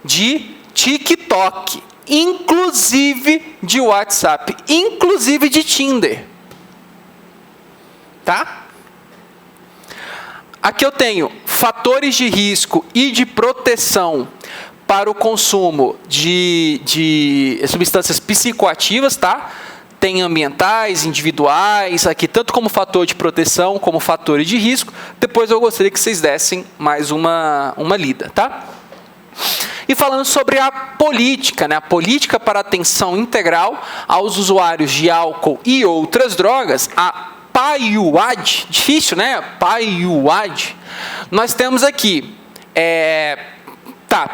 de TikTok, inclusive de WhatsApp, inclusive de Tinder. Tá? Aqui eu tenho fatores de risco e de proteção para o consumo de substâncias psicoativas, tá? Tem ambientais, individuais, aqui tanto como fator de proteção, como fatores de risco. Depois eu gostaria que vocês dessem mais uma lida, tá? E falando sobre a política, né? A política para atenção integral aos usuários de álcool e outras drogas, a PAIUAD, difícil, né? PAIUAD. Nós temos aqui,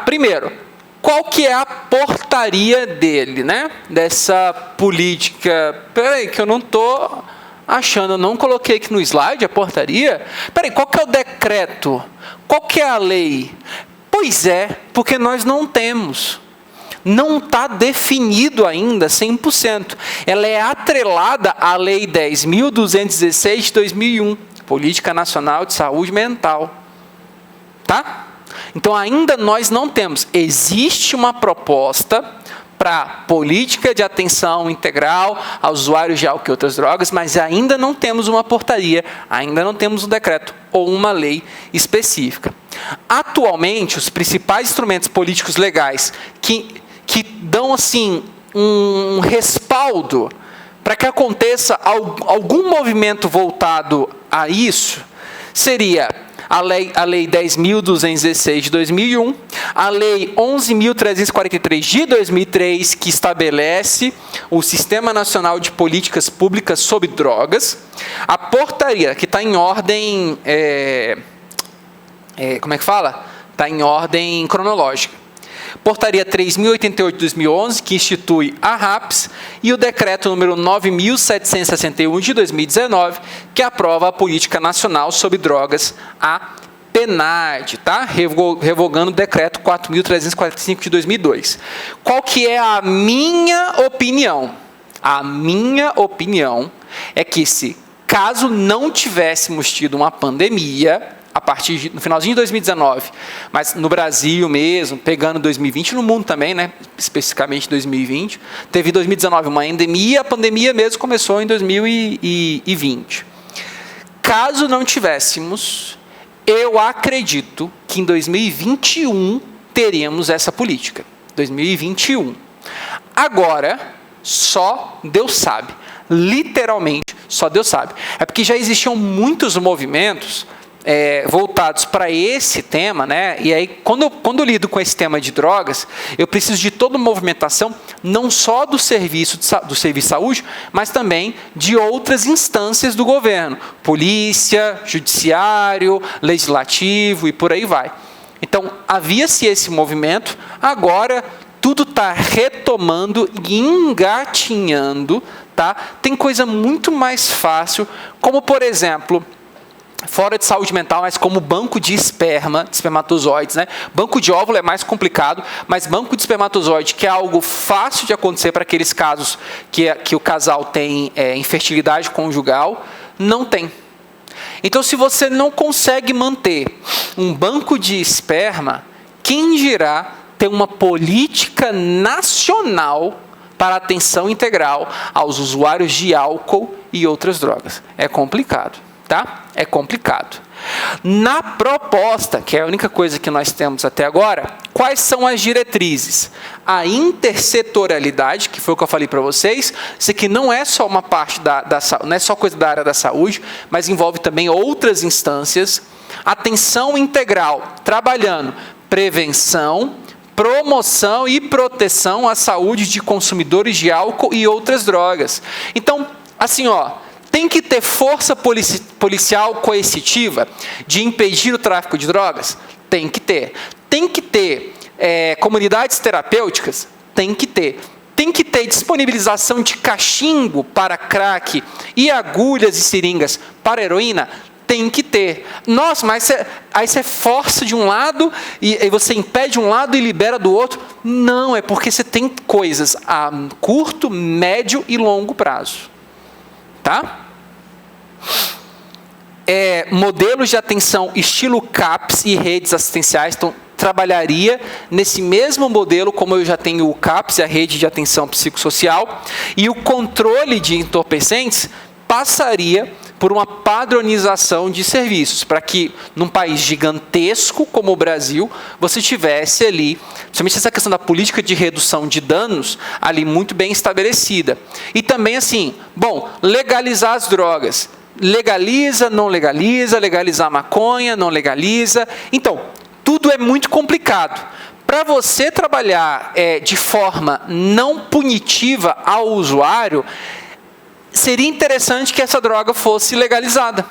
primeiro, qual que é a portaria dele, né? Dessa política. Peraí, que eu não estou achando, eu não coloquei aqui no slide a portaria. Peraí, qual que é o decreto? Qual que é a lei? Pois é, porque nós não temos. Não está definido ainda 100%. Ela é atrelada à Lei 10.216 de 2001, Política Nacional de Saúde Mental. Tá? Então, ainda nós não temos. Existe uma proposta para política de atenção integral aos usuários de álcool e outras drogas, mas ainda não temos uma portaria, ainda não temos um decreto ou uma lei específica. Atualmente, os principais instrumentos políticos legais que dão assim um respaldo para que aconteça algum movimento voltado a isso seria a Lei 10.216 de 2001, a Lei 11.343 de 2003, que estabelece o Sistema Nacional de Políticas Públicas sobre Drogas, a portaria, que está em ordem, Está em ordem cronológica. Portaria 3.088 de 2011, que institui a RAPS, e o decreto número 9.761 de 2019, que aprova a Política Nacional sobre Drogas, a PNAD, tá? Revogando o decreto 4.345 de 2002. Qual que é a minha opinião? A minha opinião é que caso não tivéssemos tido uma pandemia, no finalzinho de 2019, mas no Brasil mesmo, pegando 2020, no mundo também, né? Especificamente 2020, teve em 2019 uma endemia, a pandemia mesmo começou em 2020. Caso não tivéssemos, eu acredito que em 2021 teríamos essa política. 2021. Agora, só Deus sabe. Literalmente, só Deus sabe. É porque já existiam muitos movimentos voltados para esse tema, né? E aí, quando eu lido com esse tema de drogas, eu preciso de toda uma movimentação, não só do serviço de saúde, mas também de outras instâncias do governo, polícia, judiciário, legislativo e por aí vai. Então, havia-se esse movimento, agora tudo está retomando e engatinhando, tá? Tem coisa muito mais fácil, como por exemplo, fora de saúde mental, mas como banco de esperma, de espermatozoides, né? Banco de óvulo é mais complicado, mas banco de espermatozoide, que é algo fácil de acontecer para aqueles casos que o casal tem infertilidade conjugal, não tem. Então, se você não consegue manter um banco de esperma, quem dirá ter uma política nacional para atenção integral aos usuários de álcool e outras drogas? É complicado. Tá? É complicado. Na proposta, que é a única coisa que nós temos até agora, quais são as diretrizes? A intersetorialidade, que foi o que eu falei para vocês, isso aqui não é só uma parte não é só coisa da área da saúde, mas envolve também outras instâncias. Atenção integral, trabalhando prevenção, promoção e proteção à saúde de consumidores de álcool e outras drogas. Então, assim, tem que ter força policial coercitiva de impedir o tráfico de drogas? Tem que ter. Tem que ter comunidades terapêuticas? Tem que ter. tem que ter disponibilização de cachimbo para crack e agulhas e seringas para heroína? Tem que ter. Nossa, mas aí você força de um lado e você impede um lado e libera do outro. Não, é porque você tem coisas a curto, médio e longo prazo. Tá? Modelos de atenção estilo CAPS e redes assistenciais, então trabalharia nesse mesmo modelo, como eu já tenho o CAPS, a rede de atenção psicossocial, e o controle de entorpecentes passaria por uma padronização de serviços, para que num país gigantesco como o Brasil, você tivesse ali, principalmente essa questão da política de redução de danos, ali muito bem estabelecida. E também assim, legalizar as drogas. Legaliza, não legaliza, legalizar a maconha, não legaliza. Então, tudo é muito complicado. Para você trabalhar de forma não punitiva ao usuário, seria interessante que essa droga fosse legalizada.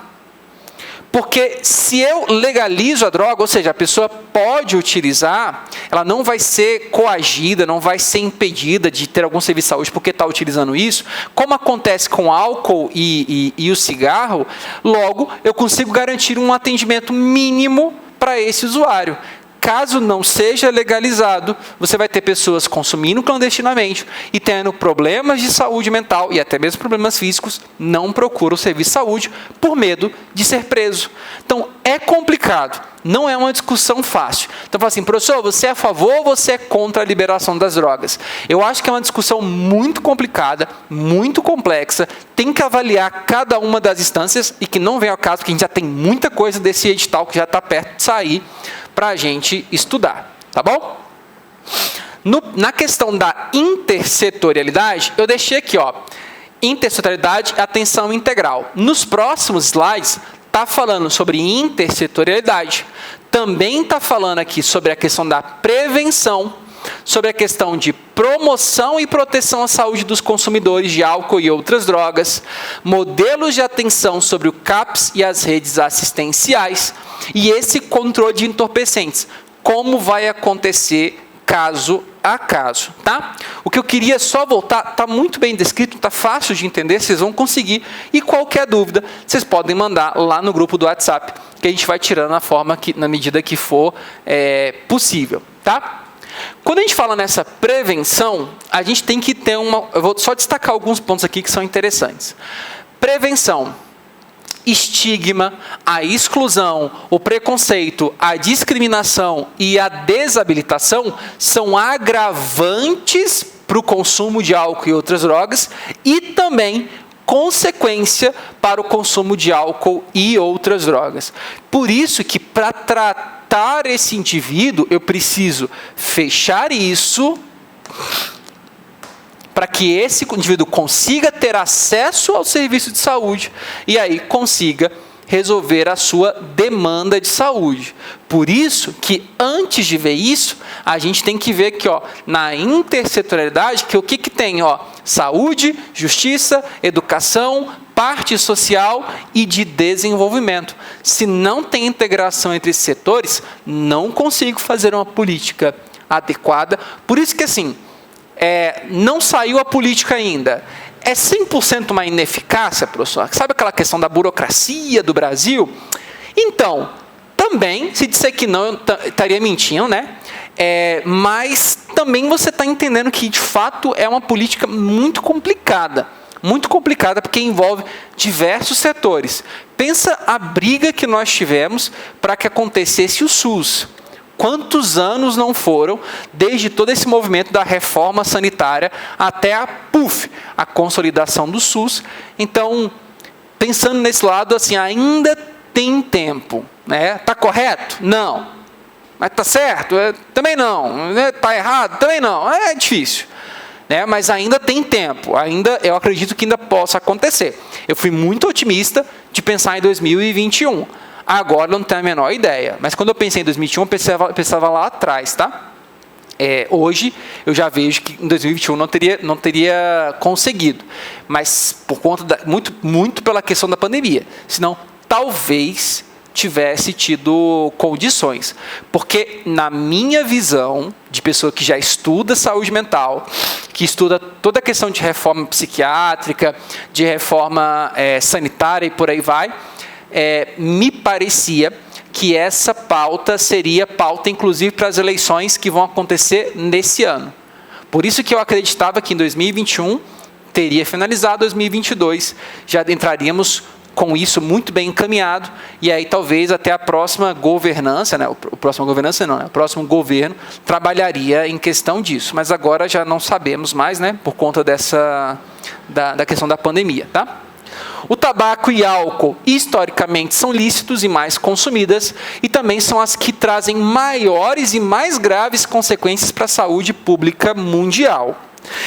Porque se eu legalizo a droga, ou seja, a pessoa pode utilizar, ela não vai ser coagida, não vai ser impedida de ter algum serviço de saúde porque está utilizando isso, como acontece com o álcool e o cigarro, logo eu consigo garantir um atendimento mínimo para esse usuário. Caso não seja legalizado, você vai ter pessoas consumindo clandestinamente e tendo problemas de saúde mental e até mesmo problemas físicos, não procuram o serviço de saúde por medo de ser preso. Então, é complicado, não é uma discussão fácil. Então, fala assim, professor, você é a favor ou você é contra a liberação das drogas? Eu acho que é uma discussão muito complicada, muito complexa, tem que avaliar cada uma das instâncias e que não vem ao caso, porque a gente já tem muita coisa desse edital que já está perto de sair, para a gente estudar, tá bom? Na questão da intersetorialidade, eu deixei aqui, intersetorialidade, atenção integral. Nos próximos slides, está falando sobre intersetorialidade, também está falando aqui sobre a questão da prevenção, sobre a questão de promoção e proteção à saúde dos consumidores de álcool e outras drogas, modelos de atenção sobre o CAPS e as redes assistenciais, e esse controle de entorpecentes, como vai acontecer caso a caso, tá? O que eu queria só voltar, está muito bem descrito, está fácil de entender, vocês vão conseguir, e qualquer dúvida, vocês podem mandar lá no grupo do WhatsApp, que a gente vai tirando na medida que for possível, tá? Quando a gente fala nessa prevenção, a gente tem que ter eu vou só destacar alguns pontos aqui que são interessantes. Prevenção. Estigma, a exclusão, o preconceito, a discriminação e a desabilitação são agravantes para o consumo de álcool e outras drogas e também consequência para o consumo de álcool e outras drogas. Por isso que para tratar esse indivíduo, eu preciso fechar isso para que esse indivíduo consiga ter acesso ao serviço de saúde e aí consiga resolver a sua demanda de saúde. Por isso que antes de ver isso, a gente tem que ver aqui, na intersetorialidade, que o que tem, saúde, justiça, educação, parte social e de desenvolvimento. Se não tem integração entre esses setores, não consigo fazer uma política adequada. Por isso que assim, não saiu a política ainda. É 100% uma ineficácia, professor? Sabe aquela questão da burocracia do Brasil? Então, também, se disser que não, eu estaria mentindo, né? Mas também você está entendendo que, de fato, é uma política muito complicada. Muito complicada, porque envolve diversos setores. Pensa a briga que nós tivemos para que acontecesse o SUS. Quantos anos não foram, desde todo esse movimento da reforma sanitária até a consolidação do SUS. Então, pensando nesse lado, assim, ainda tem tempo. Está correto? Não. Mas está certo? Também não. Está errado? Também não. É difícil. Mas ainda tem tempo. Eu acredito que ainda possa acontecer. Eu fui muito otimista de pensar em 2021. Agora não tenho a menor ideia. Mas quando eu pensei em 2021, eu pensava lá atrás, tá? Hoje, eu já vejo que em 2021 não teria conseguido. Mas por conta muito pela questão da pandemia. Senão, talvez tivesse tido condições. Porque, na minha visão, de pessoa que já estuda saúde mental, que estuda toda a questão de reforma psiquiátrica, de reforma sanitária e por aí vai, me parecia que essa pauta seria pauta, inclusive, para as eleições que vão acontecer nesse ano. Por isso que eu acreditava que em 2021 teria finalizado, 2022 já entraríamos com isso muito bem encaminhado, e aí talvez até a próxima governança, né, o próximo governo trabalharia em questão disso, mas agora já não sabemos mais, né, por conta da questão da pandemia, tá? O tabaco e álcool, historicamente, são lícitos e mais consumidas, e também são as que trazem maiores e mais graves consequências para a saúde pública mundial.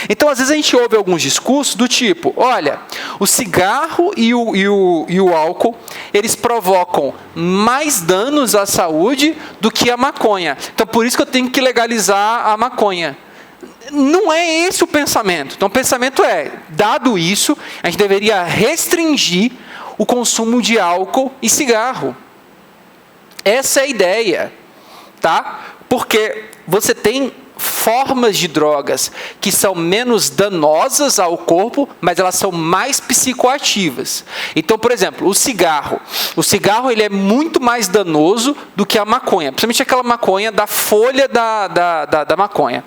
Então, às vezes, a gente ouve alguns discursos do tipo, olha, o cigarro e o álcool, eles provocam mais danos à saúde do que a maconha. Então, por isso que eu tenho que legalizar a maconha. Não é esse o pensamento. Então, o pensamento é, dado isso, a gente deveria restringir o consumo de álcool e cigarro. Essa é a ideia, tá? Porque você tem formas de drogas que são menos danosas ao corpo, mas elas são mais psicoativas. Então, por exemplo, o cigarro. O cigarro ele é muito mais danoso do que a maconha, principalmente aquela maconha da folha da maconha.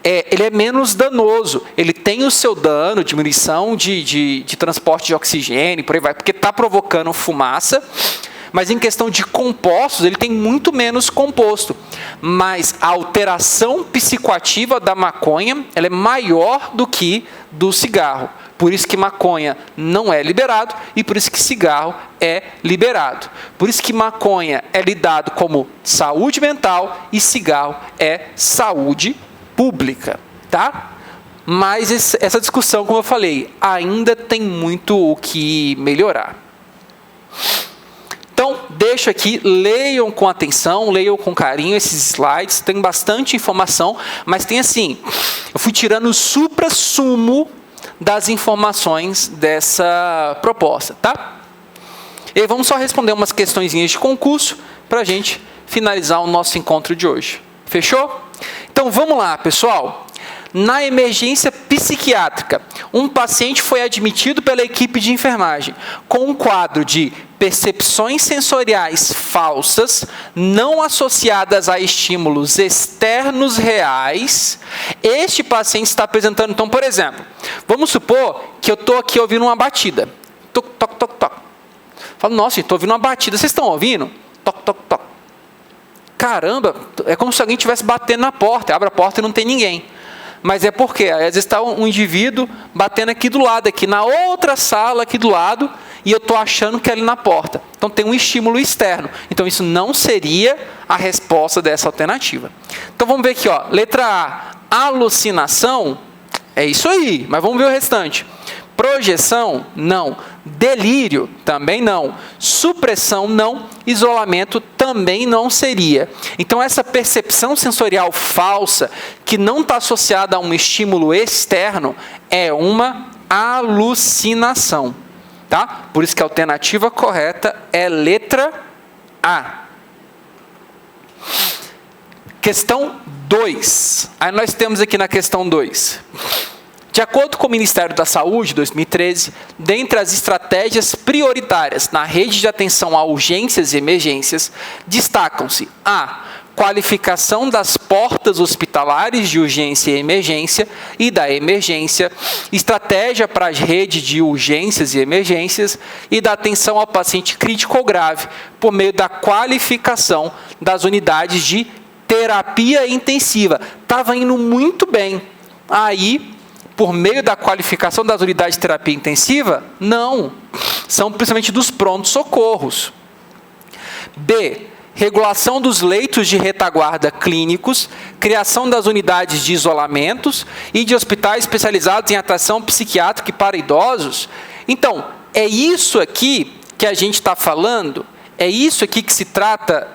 Ele é menos danoso, ele tem o seu dano, diminuição de transporte de oxigênio, por aí vai, porque está provocando fumaça, mas em questão de compostos, ele tem muito menos composto. Mas a alteração psicoativa da maconha, ela é maior do que do cigarro. Por isso que maconha não é liberado e por isso que cigarro é liberado. Por isso que maconha é lidado como saúde mental e cigarro é saúde pública, tá? Mas essa discussão, como eu falei, ainda tem muito o que melhorar. Então, deixo aqui, leiam com atenção, leiam com carinho esses slides, tem bastante informação, mas tem assim, eu fui tirando o suprassumo das informações dessa proposta, tá? E aí vamos só responder umas questõezinhas de concurso para a gente finalizar o nosso encontro de hoje. Fechou? Então, vamos lá, pessoal. Na emergência psiquiátrica, um paciente foi admitido pela equipe de enfermagem com um quadro de percepções sensoriais falsas, não associadas a estímulos externos reais. Este paciente está apresentando, então, por exemplo, vamos supor que eu estou aqui ouvindo uma batida. Toc, toc, toc, toc. Falo, nossa, estou ouvindo uma batida. Vocês estão ouvindo? Toc, toc, toc. Caramba, é como se alguém estivesse batendo na porta. Abre a porta e não tem ninguém. Mas é porque, às vezes está um indivíduo batendo aqui do lado, aqui na outra sala, aqui do lado, e eu estou achando que é ali na porta. Então tem um estímulo externo. Então isso não seria a resposta dessa alternativa. Então vamos ver aqui, ó. Letra A, alucinação, é isso aí, mas vamos ver o restante. Projeção, não. Delírio, também não. Supressão, não. Isolamento, também não seria. Então, essa percepção sensorial falsa, que não está associada a um estímulo externo, é uma alucinação. Tá? Por isso que a alternativa correta é letra A. Questão 2. Aí nós temos aqui na questão 2. De acordo com o Ministério da Saúde, 2013, dentre as estratégias prioritárias na rede de atenção a urgências e emergências, destacam-se a qualificação das portas hospitalares de urgência e emergência e da emergência, estratégia para a rede de urgências e emergências e da atenção ao paciente crítico ou grave, por meio da qualificação das unidades de terapia intensiva. Estava indo muito bem. Aí, por meio da qualificação das unidades de terapia intensiva? Não. São principalmente dos prontos-socorros. B. Regulação dos leitos de retaguarda clínicos, criação das unidades de isolamentos e de hospitais especializados em atenção psiquiátrica e para idosos. Então, é isso aqui que a gente está falando? É isso aqui que se trata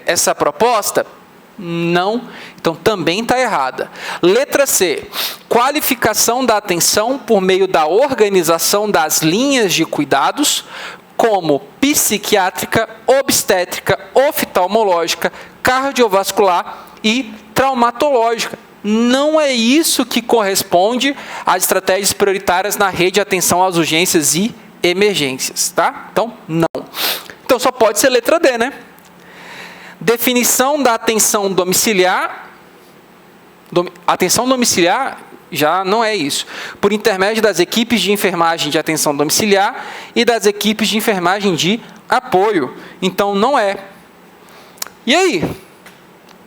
essa proposta? Não. Então, também está errada. Letra C. Qualificação da atenção por meio da organização das linhas de cuidados, como psiquiátrica, obstétrica, oftalmológica, cardiovascular e traumatológica. Não é isso que corresponde às estratégias prioritárias na rede de atenção às urgências e emergências, tá? Então, não. Então, só pode ser letra D, né? Definição da atenção domiciliar. Atenção domiciliar já não é isso. Por intermédio das equipes de enfermagem de atenção domiciliar e das equipes de enfermagem de apoio. Então, não é. E aí?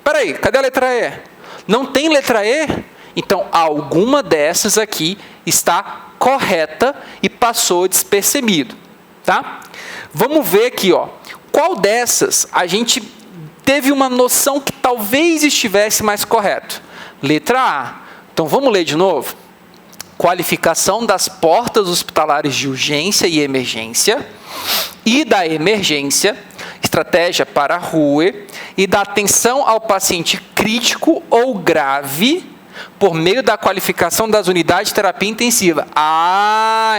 Peraí, cadê a letra E? Não tem letra E? Então, alguma dessas aqui está correta e passou despercebido, tá? Vamos ver aqui, ó. Qual dessas a gente teve uma noção que talvez estivesse mais correto? Letra A. Então, vamos ler de novo? Qualificação das portas hospitalares de urgência e emergência e da emergência, estratégia para a RUE e da atenção ao paciente crítico ou grave por meio da qualificação das unidades de terapia intensiva.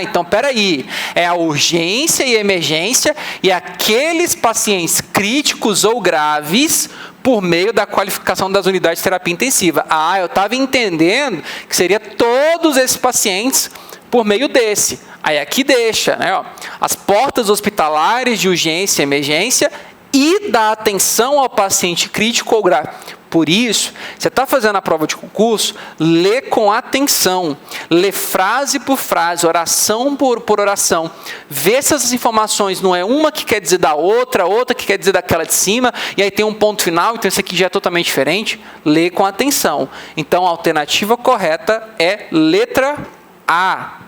Então, peraí, é a urgência e emergência e aqueles pacientes críticos ou graves por meio da qualificação das unidades de terapia intensiva. Eu estava entendendo que seria todos esses pacientes por meio desse. Aí aqui deixa, né, ó, as portas hospitalares de urgência e emergência e da atenção ao paciente crítico ou grave. Por isso, você está fazendo a prova de concurso, lê com atenção, lê frase por frase, oração por oração, vê se essas informações não é uma que quer dizer da outra, outra que quer dizer daquela de cima, e aí tem um ponto final, então isso aqui já é totalmente diferente, lê com atenção. Então, a alternativa correta é letra A,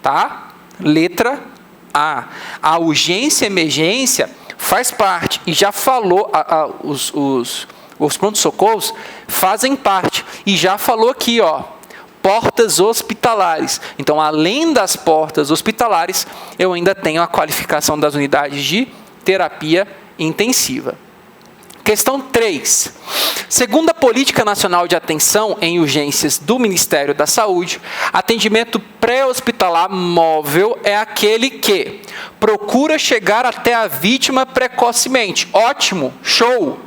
tá? Letra A. A urgência e emergência faz parte, e já falou, os pronto-socorros fazem parte, e já falou aqui, ó, portas hospitalares. Então, além das portas hospitalares, eu ainda tenho a qualificação das unidades de terapia intensiva. Questão 3. Segundo a Política Nacional de Atenção em Urgências do Ministério da Saúde, atendimento pré-hospitalar móvel é aquele que procura chegar até a vítima precocemente. Ótimo, show!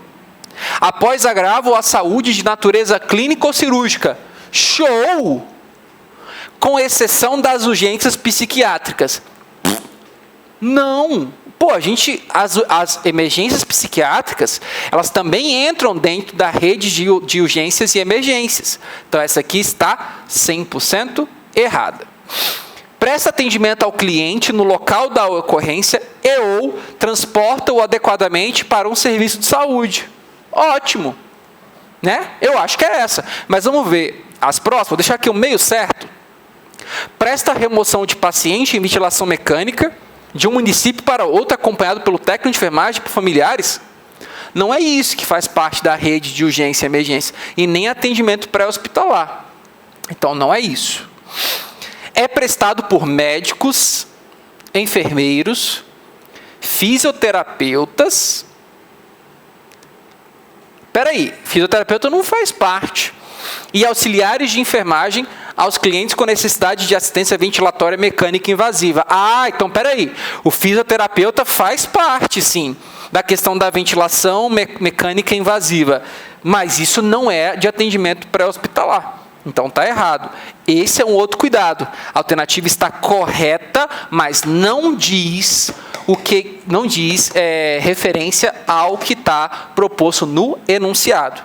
Após agravo à saúde de natureza clínica ou cirúrgica. Show! Com exceção das urgências psiquiátricas. Não! As emergências psiquiátricas, elas também entram dentro da rede de urgências e emergências. Então, essa aqui está 100% errada. Presta atendimento ao cliente no local da ocorrência e ou transporta-o adequadamente para um serviço de saúde. Ótimo, né? Eu acho que é essa. Mas vamos ver as próximas. Vou deixar aqui o meio certo. Presta remoção de paciente em ventilação mecânica de um município para outro, acompanhado pelo técnico de enfermagem por familiares. Não é isso que faz parte da rede de urgência e emergência. E nem atendimento pré-hospitalar. Então, não é isso. É prestado por médicos, enfermeiros, fisioterapeutas. Peraí, fisioterapeuta não faz parte. E auxiliares de enfermagem aos clientes com necessidade de assistência ventilatória mecânica invasiva. Então peraí, o fisioterapeuta faz parte, sim, da questão da ventilação mecânica invasiva, mas isso não é de atendimento pré-hospitalar. Então está errado. Esse é um outro cuidado. A alternativa está correta, mas não diz referência ao que está proposto no enunciado.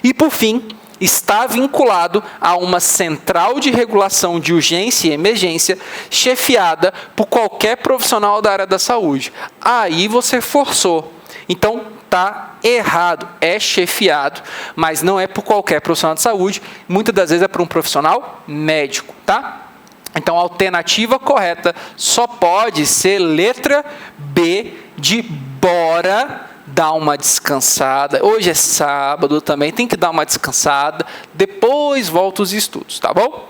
E por fim, está vinculado a uma central de regulação de urgência e emergência chefiada por qualquer profissional da área da saúde. Aí você forçou. Então, está errado. É chefiado, mas não é por qualquer profissional de saúde. Muitas das vezes é por um profissional médico, tá? Então, a alternativa correta só pode ser letra B de bora. Dá uma descansada. Hoje é sábado também, tem que dar uma descansada. Depois volta os estudos, tá bom?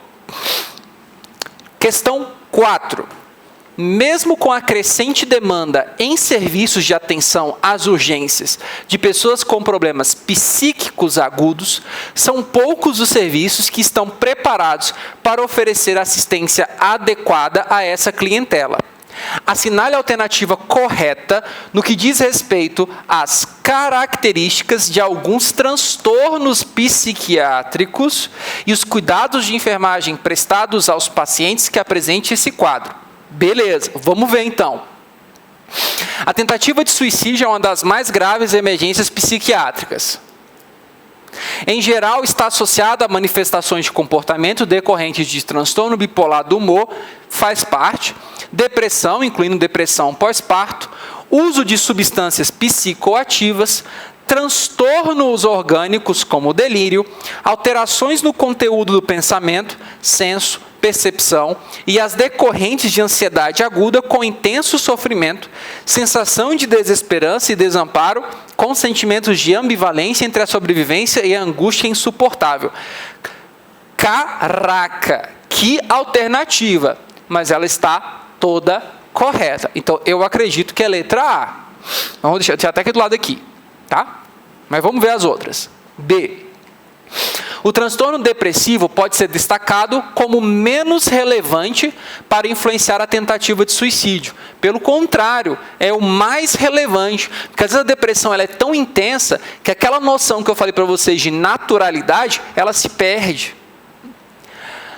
Questão 4. Mesmo com a crescente demanda em serviços de atenção às urgências de pessoas com problemas psíquicos agudos, são poucos os serviços que estão preparados para oferecer assistência adequada a essa clientela. Assinale a alternativa correta no que diz respeito às características de alguns transtornos psiquiátricos e os cuidados de enfermagem prestados aos pacientes que apresentem esse quadro. Beleza, vamos ver então. A tentativa de suicídio é uma das mais graves emergências psiquiátricas. Em geral, está associada a manifestações de comportamento decorrentes de transtorno bipolar do humor, faz parte, depressão, incluindo depressão pós-parto, uso de substâncias psicoativas, transtornos orgânicos como delírio, alterações no conteúdo do pensamento, senso, percepção e as decorrentes de ansiedade aguda com intenso sofrimento, sensação de desesperança e desamparo, com sentimentos de ambivalência entre a sobrevivência e a angústia insuportável. Caraca, que alternativa! Mas ela está toda correta. Então, eu acredito que é letra A. Vamos deixar até aqui do lado aqui, tá? Mas vamos ver as outras. B. O transtorno depressivo pode ser destacado como menos relevante para influenciar a tentativa de suicídio. Pelo contrário, é o mais relevante, porque às vezes a depressão ela é tão intensa que aquela noção que eu falei para vocês de naturalidade, ela se perde.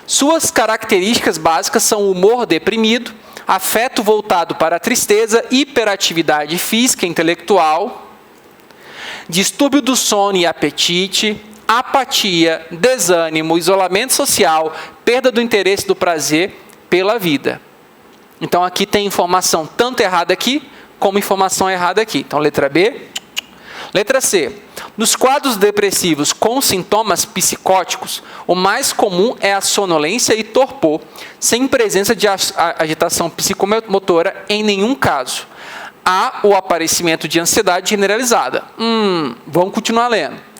Suas características básicas são o humor deprimido, afeto voltado para a tristeza, hiperatividade física e intelectual, distúrbio do sono e apetite, apatia, desânimo, isolamento social, perda do interesse e do prazer pela vida. Então, aqui tem informação tanto errada aqui, como informação errada aqui. Então, letra B. Letra C. Nos quadros depressivos com sintomas psicóticos, o mais comum é a sonolência e torpor, sem presença de agitação psicomotora em nenhum caso. Há o aparecimento de ansiedade generalizada. Vamos continuar lendo.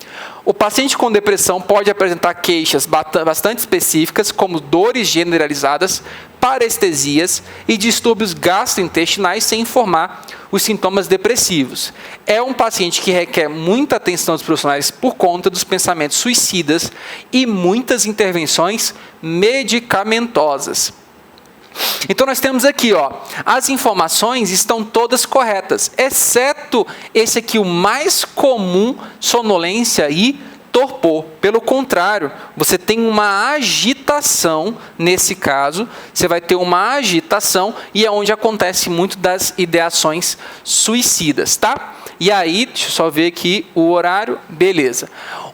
O paciente com depressão pode apresentar queixas bastante específicas, como dores generalizadas, parestesias e distúrbios gastrointestinais, sem informar os sintomas depressivos. É um paciente que requer muita atenção dos profissionais por conta dos pensamentos suicidas e muitas intervenções medicamentosas. Então, nós temos aqui, as informações estão todas corretas, exceto esse aqui, o mais comum, sonolência e torpor. Pelo contrário, você tem uma agitação, nesse caso, você vai ter uma agitação e é onde acontece muito das ideações suicidas, tá? E aí, deixa eu só ver aqui o horário, beleza.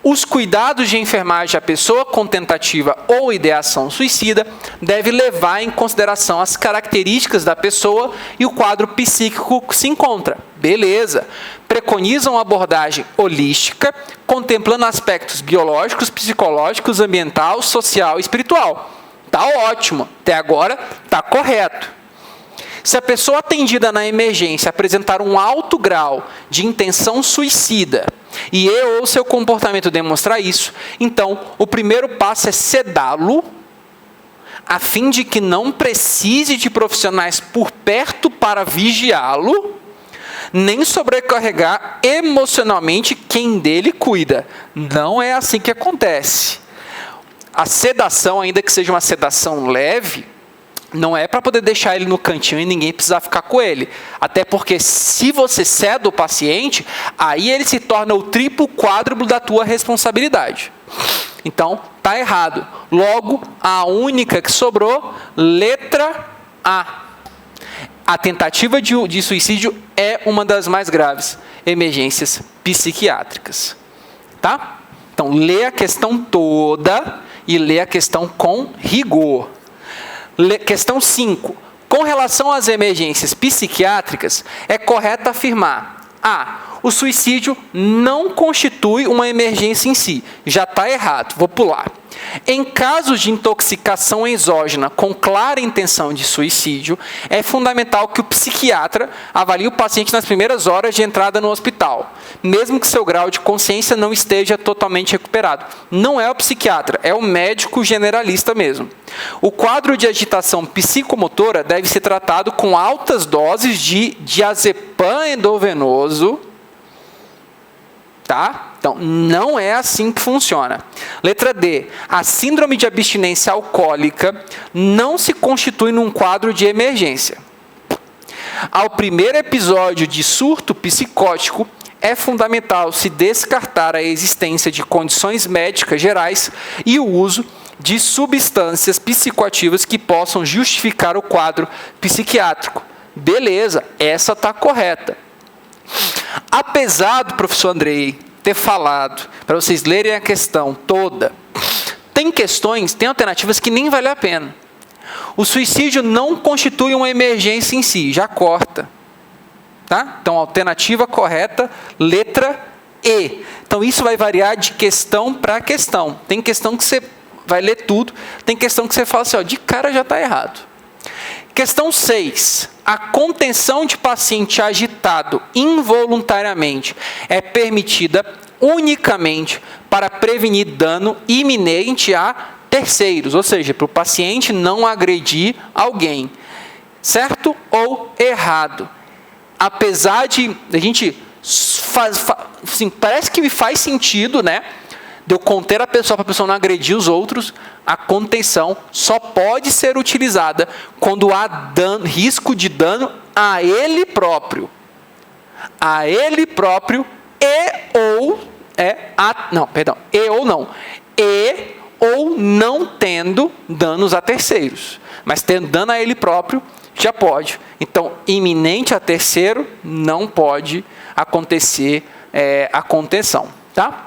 Os cuidados de enfermagem à pessoa com tentativa ou ideação suicida devem levar em consideração as características da pessoa e o quadro psíquico que se encontra. Beleza. Preconizam uma abordagem holística, contemplando aspectos biológicos, psicológicos, ambiental, social e espiritual. Tá ótimo. Até agora tá correto. Se a pessoa atendida na emergência apresentar um alto grau de intenção suicida e ou seu comportamento demonstrar isso, então o primeiro passo é sedá-lo, a fim de que não precise de profissionais por perto para vigiá-lo, nem sobrecarregar emocionalmente quem dele cuida. Não é assim que acontece. A sedação, ainda que seja uma sedação leve, não é para poder deixar ele no cantinho e ninguém precisar ficar com ele. Até porque se você ceda o paciente, aí ele se torna o triplo, quádruplo da tua responsabilidade. Então, tá errado. Logo, a única que sobrou, letra A. A tentativa de suicídio é uma das mais graves emergências psiquiátricas. Tá? Então, lê a questão toda e lê a questão com rigor. Questão 5. Com relação às emergências psiquiátricas, é correto afirmar: A. O suicídio não constitui uma emergência em si. Já está errado. Vou pular. Em casos de intoxicação exógena com clara intenção de suicídio, é fundamental que o psiquiatra avalie o paciente nas primeiras horas de entrada no hospital, mesmo que seu grau de consciência não esteja totalmente recuperado. Não é o psiquiatra, é o médico generalista mesmo. O quadro de agitação psicomotora deve ser tratado com altas doses de diazepam endovenoso. Tá? Então, não é assim que funciona. Letra D. A síndrome de abstinência alcoólica não se constitui num quadro de emergência. Ao primeiro episódio de surto psicótico, é fundamental se descartar a existência de condições médicas gerais e o uso de substâncias psicoativas que possam justificar o quadro psiquiátrico. Beleza, essa está correta. Apesar do professor Andrei ter falado, para vocês lerem a questão toda, tem alternativas que nem vale a pena. O suicídio não constitui uma emergência em si, já corta. Tá? Então, alternativa correta, letra E. Então, isso vai variar de questão para questão. Tem questão que você vai ler tudo, tem questão que você fala assim, ó, de cara já está errado. Questão 6. A contenção de paciente agitado involuntariamente é permitida unicamente para prevenir dano iminente a terceiros, ou seja, para o paciente não agredir alguém. Certo ou errado? Apesar de a gente assim, parece que me faz sentido, né? De eu conter a pessoa para a pessoa não agredir os outros, a contenção só pode ser utilizada quando há risco de dano a ele próprio. A ele próprio ou não tendo danos a terceiros. Mas tendo dano a ele próprio, já pode. Então, iminente a terceiro, não pode acontecer a contenção. Tá?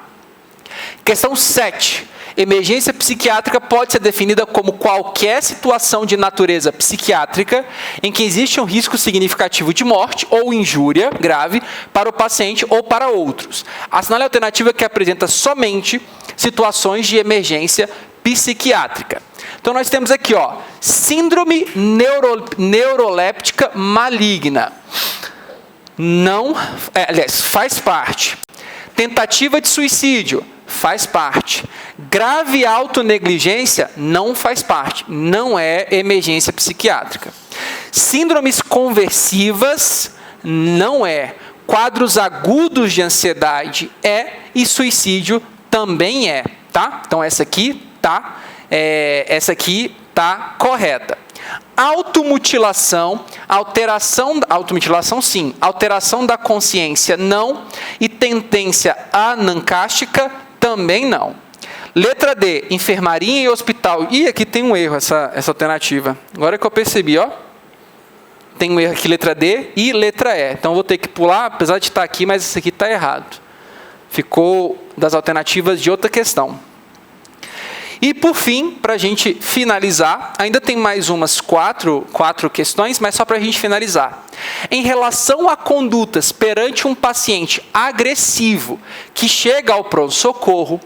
Questão 7. Emergência psiquiátrica pode ser definida como qualquer situação de natureza psiquiátrica em que existe um risco significativo de morte ou injúria grave para o paciente ou para outros. Assinale a alternativa que apresenta somente situações de emergência psiquiátrica. Então, nós temos aqui, ó, síndrome neuroléptica maligna. Faz parte. Tentativa de suicídio, faz parte. Grave autonegligência, não faz parte. Não é emergência psiquiátrica. Síndromes conversivas, não é. Quadros agudos de ansiedade, é. E suicídio, também é. Tá? Então, essa aqui tá correta. Automutilação, automutilação sim, alteração da consciência não, e tendência anancástica também não. Letra D, enfermaria e hospital. Ih, aqui tem um erro essa alternativa. Agora que eu percebi, ó. Tem um erro aqui, letra D e letra E. Então, eu vou ter que pular, apesar de estar aqui, mas esse aqui está errado. Ficou das alternativas de outra questão. E, por fim, para a gente finalizar, ainda tem mais umas quatro questões, mas só para a gente finalizar. Em relação a condutas perante um paciente agressivo que chega ao pronto-socorro,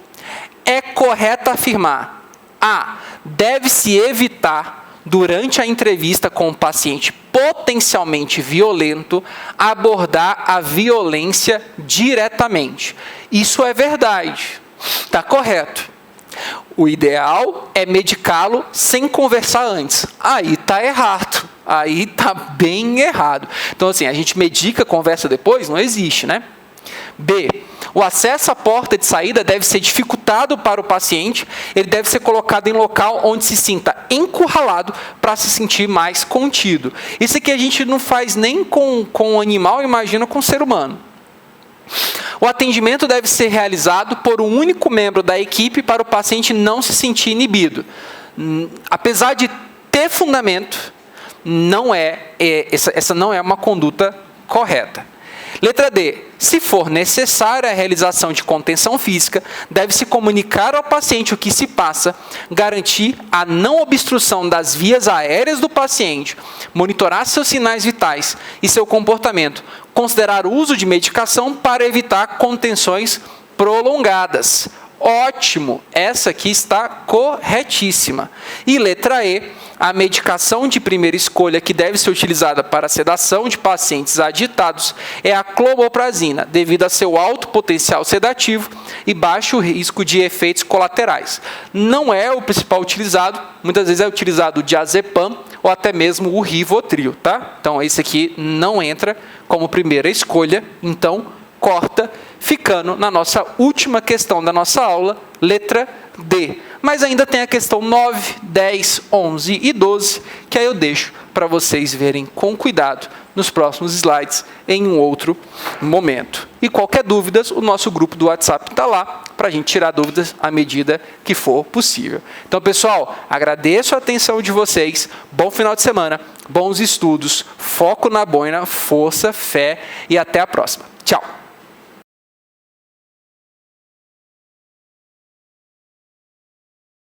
é correto afirmar: A. Deve-se evitar, durante a entrevista com o paciente potencialmente violento, abordar a violência diretamente. Isso é verdade. Está correto. O ideal é medicá-lo sem conversar antes. Aí está errado. Aí está bem errado. Então, assim, a gente medica, conversa depois? Não existe, né? B. O acesso à porta de saída deve ser dificultado para o paciente. Ele deve ser colocado em local onde se sinta encurralado para se sentir mais contido. Isso aqui a gente não faz nem com o animal, imagina com o ser humano. O atendimento deve ser realizado por um único membro da equipe para o paciente não se sentir inibido. Apesar de ter fundamento, essa não é uma conduta correta. Letra D. Se for necessária a realização de contenção física, deve-se comunicar ao paciente o que se passa, garantir a não obstrução das vias aéreas do paciente, monitorar seus sinais vitais e seu comportamento, considerar o uso de medicação para evitar contenções prolongadas. Ótimo! Essa aqui está corretíssima. E letra E. A medicação de primeira escolha que deve ser utilizada para a sedação de pacientes agitados é a clomiprazina, devido a seu alto potencial sedativo e baixo risco de efeitos colaterais. Não é o principal utilizado, muitas vezes é utilizado o diazepam ou até mesmo o Rivotril, tá? Então, esse aqui não entra como primeira escolha, então corta, ficando na nossa última questão da nossa aula, letra D. Mas ainda tem a questão 9, 10, 11 e 12, que aí eu deixo para vocês verem com cuidado nos próximos slides em um outro momento. E qualquer dúvida, o nosso grupo do WhatsApp está lá para a gente tirar dúvidas à medida que for possível. Então, pessoal, agradeço a atenção de vocês, bom final de semana, bons estudos, foco na boina, força, fé e até a próxima. Tchau!